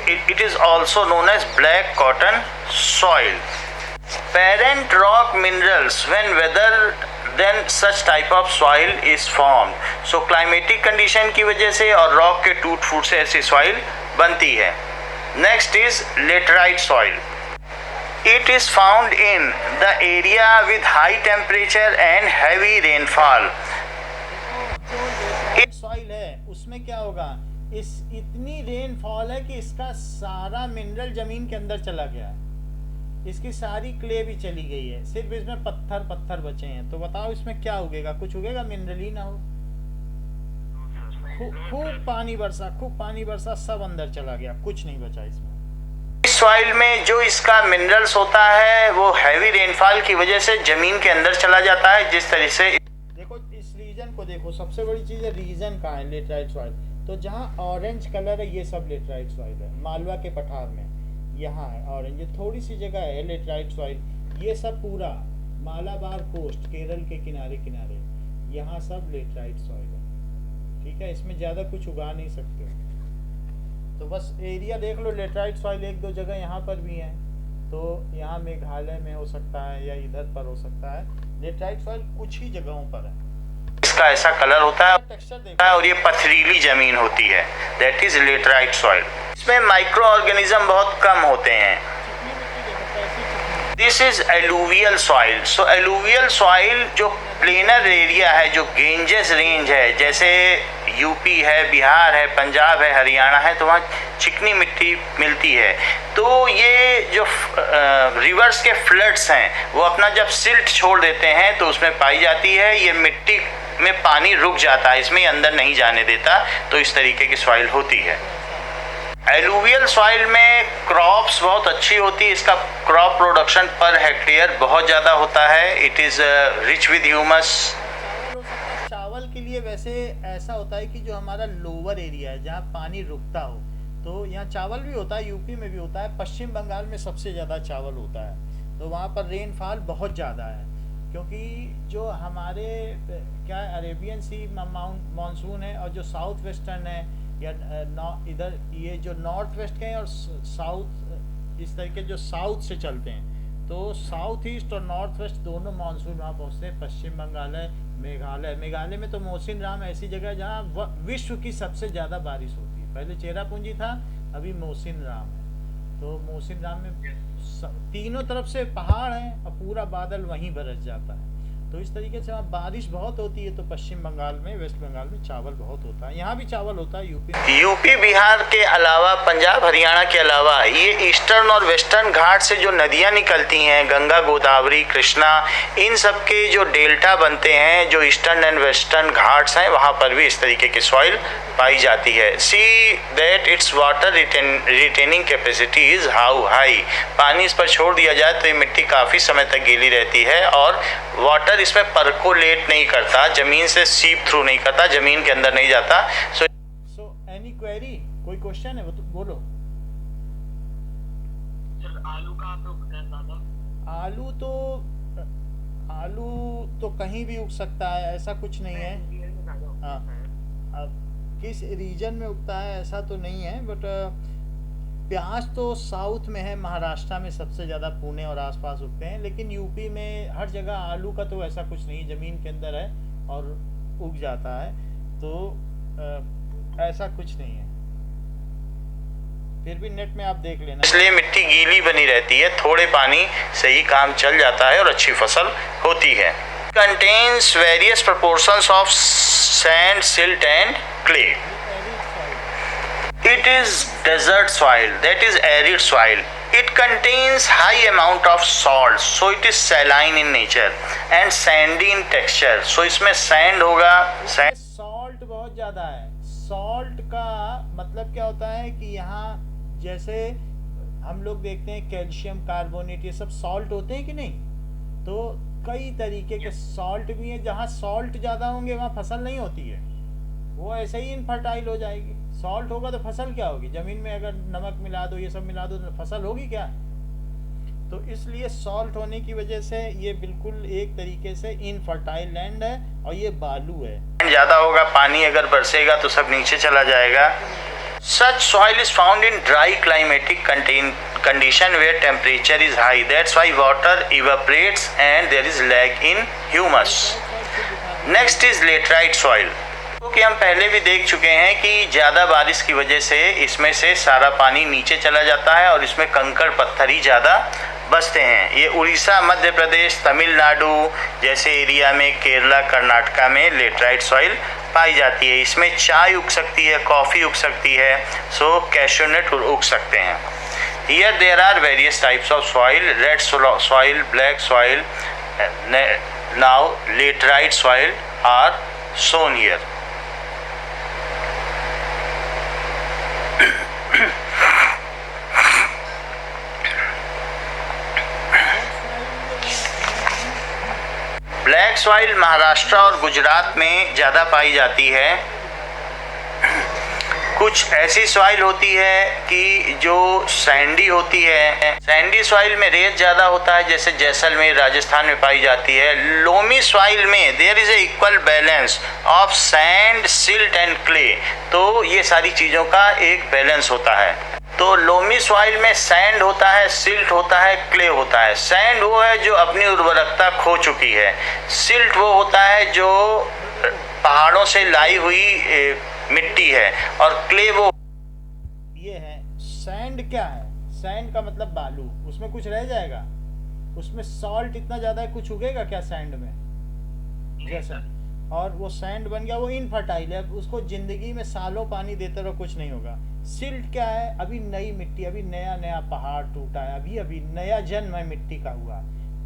it is also known as black cotton soil. Parent rock minerals when weathered, then such type of soil is formed. So climatic condition की वजह से और rock के टूट फूट से ऐसी soil बनती है। Next is laterite soil. It is found in the area with high temperature and heavy rainfall. जो सॉइल है उसमें क्या होगा, इतनी रेनफॉल है कि इसका सारा मिनरल जमीन के अंदर चला गया है, इसकी सारी क्ले भी चली गई है, सिर्फ इसमें पत्थर पत्थर बचे हैं। तो बताओ इसमें क्या उगेगा? कुछ उगेगा? मिनरल ही ना हो। खूब पानी बरसा, सब अंदर चला गया, कुछ नहीं बचा इसमें। इस सॉइल में जो इसका मिनरल्स होता है वो हैवी रेनफॉल की वजह से जमीन के अंदर चला जाता है। जिस तरह से देखो इस रीजन को देखो, सबसे बड़ी चीज है रीजन कहाँ है? Laterite soil. तो जहाँ ऑरेंज कलर है ये सब लेटराइट सॉइल है। मालवा के पठार में यहाँ है ऑरेंज, ये थोड़ी सी जगह है लेटराइट सॉइल। ये सब पूरा मालाबार कोस्ट, केरल के किनारे किनारे, यहाँ सब लेटराइट सॉइल है। ठीक है, इसमें ज़्यादा कुछ उगा नहीं सकते। तो बस एरिया देख लो, लेटराइट सॉइल एक दो जगह यहाँ पर भी है। तो यहाँ मेघालय में हो सकता है या इधर पर हो सकता है। लेटराइट सॉइल कुछ ही जगहों पर है। इसका ऐसा कलर होता है टेक्सचर देखो, और ये पथरीली जमीन होती है, दैट इज लेटराइट सॉइल। इसमें माइक्रो ऑर्गेनिज्म बहुत कम होते हैं। चिकनी मिट्टी देखो कैसी चिकनी। This is alluvial soil. So alluvial soil जो प्लेनर एरिया है, जो गेंजेस रेंज है, जैसे यूपी है, बिहार है, पंजाब है, हरियाणा है, तो वहाँ चिकनी मिट्टी मिलती है। तो ये जो रिवर्स के फ्लड्स हैं वो अपना जब सिल्ट छोड़ देते हैं तो उसमें पाई जाती है। ये मिट्टी में पानी रुक जाता है, इसमें अंदर नहीं जाने देता। तो इस तरीके की सॉइल होती है। एलुवियल सॉइल में क्रॉप्स बहुत अच्छी होती है। इसका क्रॉप प्रोडक्शन पर हेक्टेयर बहुत ज़्यादा होता है। It is rich with humus. चावल हो सकता है। चावल के लिए वैसे ऐसा होता है कि जो हमारा लोअर एरिया है जहाँ पानी रुकता हो, तो यहाँ चावल भी होता है, यूपी में भी होता है, पश्चिम बंगाल में सबसे ज़्यादा चावल होता है। तो वहाँ पर रेनफॉल बहुत ज़्यादा है, क्योंकि जो हमारे क्या अरेबियन सी मानसून है और जो साउथ वेस्टर्न है या इधर ये जो नॉर्थ वेस्ट के हैं और साउथ, इस तरीके जो साउथ से चलते हैं, तो साउथ ईस्ट और नॉर्थ वेस्ट दोनों मानसून वहाँ पहुँचते हैं। पश्चिम बंगाल है, मेघालय में तो मोहसिन राम ऐसी जगह है जहाँ विश्व की सबसे ज़्यादा बारिश होती है। पहले चेरापूंजी था, अभी मोहसिन राम है। तो मोहसिन राम में तीनों तरफ से पहाड़ हैं और पूरा बादल वहीं बरस जाता है। तो इस तरीके से वहाँ बारिश बहुत होती है, तो पश्चिम बंगाल में, वेस्ट बंगाल में चावल बहुत होता है। यहाँ भी चावल होता है यूपी में। यूपी बिहार के अलावा, पंजाब हरियाणा के अलावा, ये ईस्टर्न और वेस्टर्न घाट से जो नदियाँ निकलती हैं, गंगा, गोदावरी, कृष्णा, इन सब के जो डेल्टा बनते हैं, जो ईस्टर्न एंड वेस्टर्न घाट्स हैं, वहाँ पर भी इस तरीके की सॉइल पाई जाती है। See that it's water retaining capacity is how high. पानी इस पर छोड़ दिया जाए तो ये मिट्टी काफ़ी समय तक गीली रहती है और वाटर इसमें परकोलेट नहीं करता, जमीन से सीप थ्रू नहीं करता, जमीन के अंदर नहीं जाता। सो एनी क्वेरी, कोई क्वेश्चन है वो तो बोलो। सर आलू कहाँ पे उगता है ज्यादा? आलू तो कहीं भी उग सकता है, ऐसा कुछ नहीं है। हाँ, अब किस रीजन में उगता है ऐसा तो नहीं है, बट प्याज तो साउथ में है, महाराष्ट्र में सबसे ज़्यादा, पुणे और आसपास उगते हैं। लेकिन यूपी में हर जगह आलू का तो ऐसा कुछ नहीं, ज़मीन के अंदर है और उग जाता है, तो ऐसा कुछ नहीं है। फिर भी नेट में आप देख लेना। इसलिए मिट्टी गीली बनी रहती है, थोड़े पानी से ही काम चल जाता है और अच्छी फसल होती है। Contains various proportions of sand, silt and clay. It is desert soil, that is arid soil. It contains high amount of salt, so it is saline in nature and sandy in texture. So इसमें sand होगा, salt बहुत ज़्यादा है। Salt का मतलब क्या होता है कि यहाँ जैसे हम लोग देखते हैं कैल्शियम कार्बोनेट, ये सब सॉल्ट होते हैं कि नहीं, तो कई तरीके के सॉल्ट भी हैं। जहाँ सॉल्ट ज़्यादा होंगे वहाँ फसल नहीं होती है, वो ऐसे ही इनफर्टाइल हो जाएगी। सॉल्ट होगा तो फसल क्या होगी? ज़मीन में अगर नमक मिला दो, ये सब मिला दो, तो फसल होगी क्या? तो इसलिए सॉल्ट होने की वजह से ये बिल्कुल एक तरीके से इनफर्टाइल लैंड है और ये बालू है। ज़्यादा होगा, पानी अगर बरसेगा तो सब नीचे चला जाएगा। Such soil is found in dry climatic condition where temperature is high. That's why water evaporates and there is lag in humus. Next is laterite soil. क्योंकि हम पहले भी देख चुके हैं कि ज़्यादा बारिश की वजह से इसमें से सारा पानी नीचे चला जाता है और इसमें कंकड़ पत्थर ही ज़्यादा बसते हैं। ये उड़ीसा, मध्य प्रदेश, तमिलनाडु जैसे एरिया में, केरला, कर्नाटका में लेटराइट सॉइल पाई जाती है। इसमें चाय उग सकती है, कॉफ़ी उग सकती है, सो कैशूनट उग सकते हैं। Here there are various types of soil, red soil, black soil. Now laterite soil are shown here. Black soil Maharashtra और गुजरात में ज़्यादा पाई जाती है। कुछ ऐसी सॉइल होती है कि जो सैंडी होती है। सैंडी सॉइल में रेत ज़्यादा होता है, जैसे जैसलमेर, राजस्थान में पाई जाती है। लोमी सॉइल में there is a equal balance of sand, silt and clay. तो ये सारी चीज़ों का एक बैलेंस होता है। तो लोमी सॉइल में सैंड होता है, सिल्ट होता है, क्ले होता है। सैंड वो है जो अपनी उर्वरकता खो चुकी है। सिल्ट वो होता है जो पहाड़ों से लाई हुई मिट्टी है, और क्ले वो ये है। सैंड क्या है? सैंड का मतलब बालू। उसमें कुछ रह जाएगा? उसमें सॉल्ट इतना ज़्यादा है, कुछ उगेगा क्या सैंड में? जैसा, और वो सैंड बन गया, वो इनफर्टाइल है, उसको जिंदगी में सालों पानी देते रहो, कुछ नहीं होगा। सिल्ट क्या है? अभी नई मिट्टी, अभी नया नया पहाड़ टूटा है, अभी अभी नया जन्म है मिट्टी का हुआ,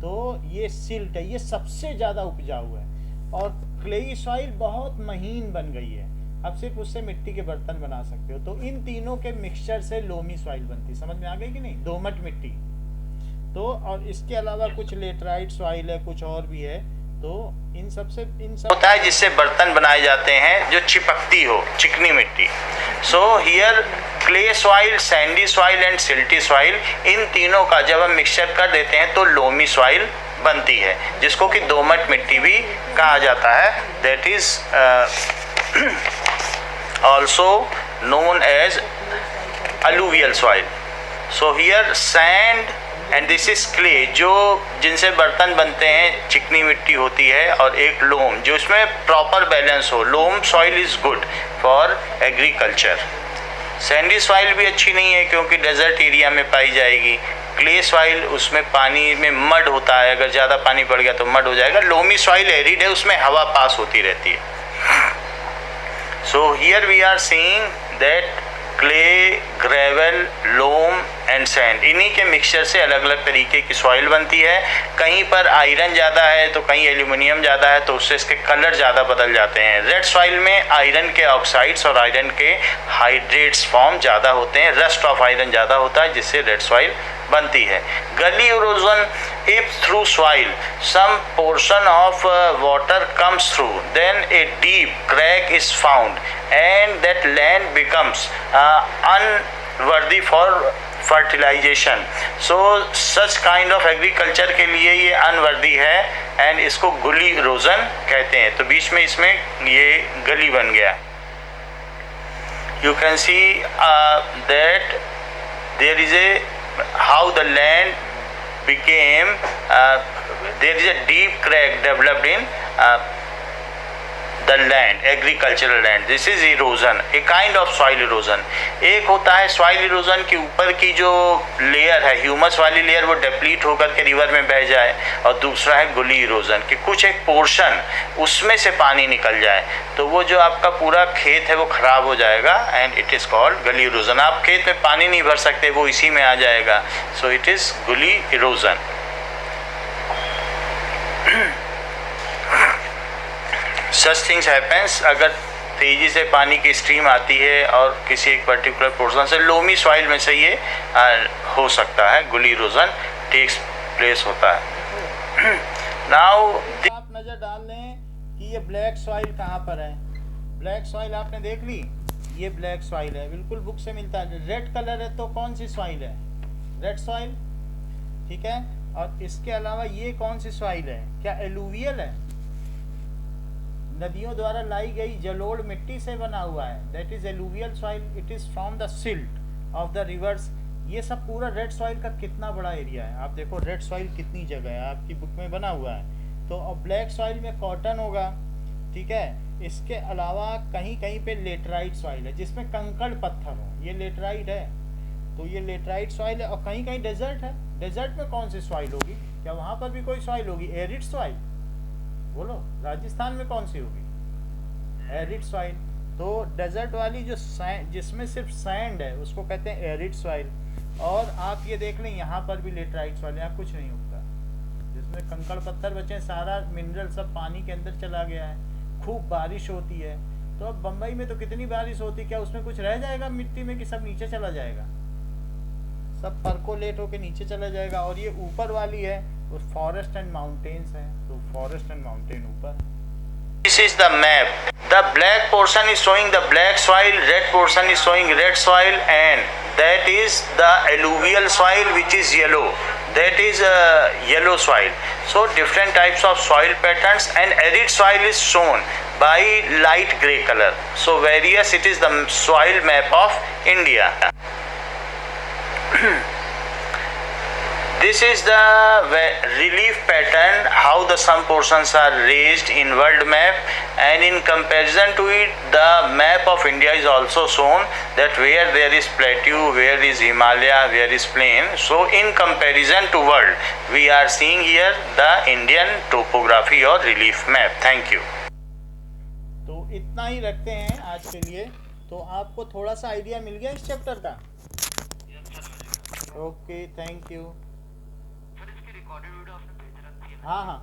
तो ये सिल्ट है, ये सबसे ज़्यादा उपजाऊ है। और क्लेई सॉइल बहुत महीन बन गई है, अब सिर्फ उससे मिट्टी के बर्तन बना सकते हो। तो इन तीनों के मिक्सचर से लोमी सॉइल बनती। समझ में आ गई कि नहीं? दोमट मिट्टी। तो और इसके अलावा कुछ लेटराइट सॉइल है, कुछ और भी है। तो इन सब होता है जिससे बर्तन बनाए जाते हैं, जो चिपकती हो, चिकनी मिट्टी। So here clay soil, sandy soil and silty soil, इन तीनों का जब हम मिक्सचर कर देते हैं तो लोमी सॉइल बनती है, जिसको कि दोमट मिट्टी भी कहा जाता है। That is also known as alluvial soil. So here sand and this is clay, जो जिनसे बर्तन बनते हैं, चिकनी मिट्टी होती है, और एक लोम जो इसमें प्रॉपर बैलेंस हो। Loam soil is good for agriculture. Sandy soil भी अच्छी नहीं है क्योंकि डेजर्ट एरिया में पाई जाएगी। क्ले सॉइल उसमें पानी में मड होता है, अगर ज़्यादा पानी पड़ गया तो मड हो जाएगा। लोमी सॉइल एरिड है, उसमें हवा पास होती रहती है। So here we are seeing that clay, gravel, loam and sand, इन्हीं के मिक्सचर से अलग अलग तरीके की सॉइल बनती है। कहीं पर आयरन ज़्यादा है तो कहीं एल्यूमिनियम ज़्यादा है, तो उससे इसके कलर ज़्यादा बदल जाते हैं। रेड सॉइल में आयरन के ऑक्साइड्स और आयरन के हाइड्रेट्स फॉर्म ज़्यादा होते हैं, रस्ट ऑफ आयरन ज़्यादा होता है, जिससे रेड सॉइल बनती है। गली erosion, if through soil some portion of water comes through, then a deep crack is found and that land becomes unworthy for fertilization. So such kind of agriculture के लिए ये unworthy है and इसको गली erosion कहते हैं। तो बीच में इसमें ये गली बन गया। You can see that there is a how the land became there is a deep crack developed in the land, agricultural land. This is erosion, a kind of soil erosion. एक होता है soil erosion कि ऊपर की जो layer है, humus वाली layer, वो डिप्लीट होकर के रिवर में बह जाए, और दूसरा है गली इरोजन कि कुछ एक पोर्शन उसमें से पानी निकल जाए, तो वो जो आपका पूरा खेत है वो खराब हो जाएगा, एंड इट इज़ कॉल्ड गली इरोजन। आप खेत में पानी नहीं भर सकते, वो इसी में आ जाएगा, सो इट इज़ गली इरोजन। सच थिंग्स हैपेंस, अगर तेज़ी से पानी की स्ट्रीम आती है और किसी एक पर्टिकुलर पोर्शन से, लोमी सॉइल में से ये हो सकता है, गली इरोजन टेक्स प्लेस होता है। नाउ आप नज़र डाल लें कि ये ब्लैक सॉइल कहाँ पर है। ब्लैक सॉइल आपने देख ली, ये ब्लैक सॉइल है, बिल्कुल बुक से मिलता है। रेड कलर है तो कौन सी सॉइल है? रेड सॉइल, ठीक है। और इसके अलावा ये कौन सी सॉइल है? क्या एलुवियल है? नदियों द्वारा लाई गई जलोढ़ मिट्टी से बना हुआ है, that is alluvial soil, it is from the silt of the reverse. ये सब पूरा रेड सॉइल का कितना बड़ा एरिया है, आप देखो रेड सॉइल कितनी जगह है, आपकी बुक में बना हुआ है। तो अब ब्लैक सॉइल में कॉटन होगा, ठीक है। इसके अलावा कहीं कहीं पे लेटराइट सॉइल है जिसमें कंकड़ पत्थर हो, ये लेटराइट है, तो ये लेटराइट सॉइल है। और कहीं कहीं डेजर्ट है, डेजर्ट में कौन सी सॉइल होगी? क्या वहाँ पर भी कोई सॉइल होगी? एरिड सॉइल, बोलो राजस्थान में कौन सी होगी? Arid soil. तो डेजर्ट वाली जो जिसमें सिर्फ सैंड है उसको कहते हैं एरिड सॉइल। और आप ये देख लें यहाँ पर भी लेटराइट सॉइल, यहाँ कुछ नहीं उगता, जिसमें कंकड़ पत्थर बचे, सारा मिनरल सब पानी के अंदर चला गया है। खूब बारिश होती है, तो अब बम्बई में तो कितनी बारिश होती है, क्या उसमें कुछ रह जाएगा मिट्टी में कि सब नीचे चला जाएगा? सब परकोलेट होके नीचे चला जाएगा। और ये ऊपर वाली है वो फॉरेस्ट एंड माउंटेन्स है, तो फॉरेस्ट एंड माउंटेन ऊपर। This is the map. The black portion is showing the black soil, red portion is showing red soil, and that is the alluvial soil which is yellow. That is yellow soil. So different types of soil patterns, and arid soil is shown by light grey color. So various, it is the soil map of India. This is the relief pattern, how the some portions are raised in world map, and in comparison to it the map of India is also shown, that where there is plateau, where is Himalaya, where is plain. So in comparison to world we are seeing here the Indian topography or relief map. Thank you. तो इतना ही रखते हैं आज के लिए। तो आपको थोड़ा सा आइडिया मिल गया इस चैप्टर का? Okay, thank you. सर इसकी रिकॉर्डेड वीडियो आपने भेज रखी है? हाँ हाँ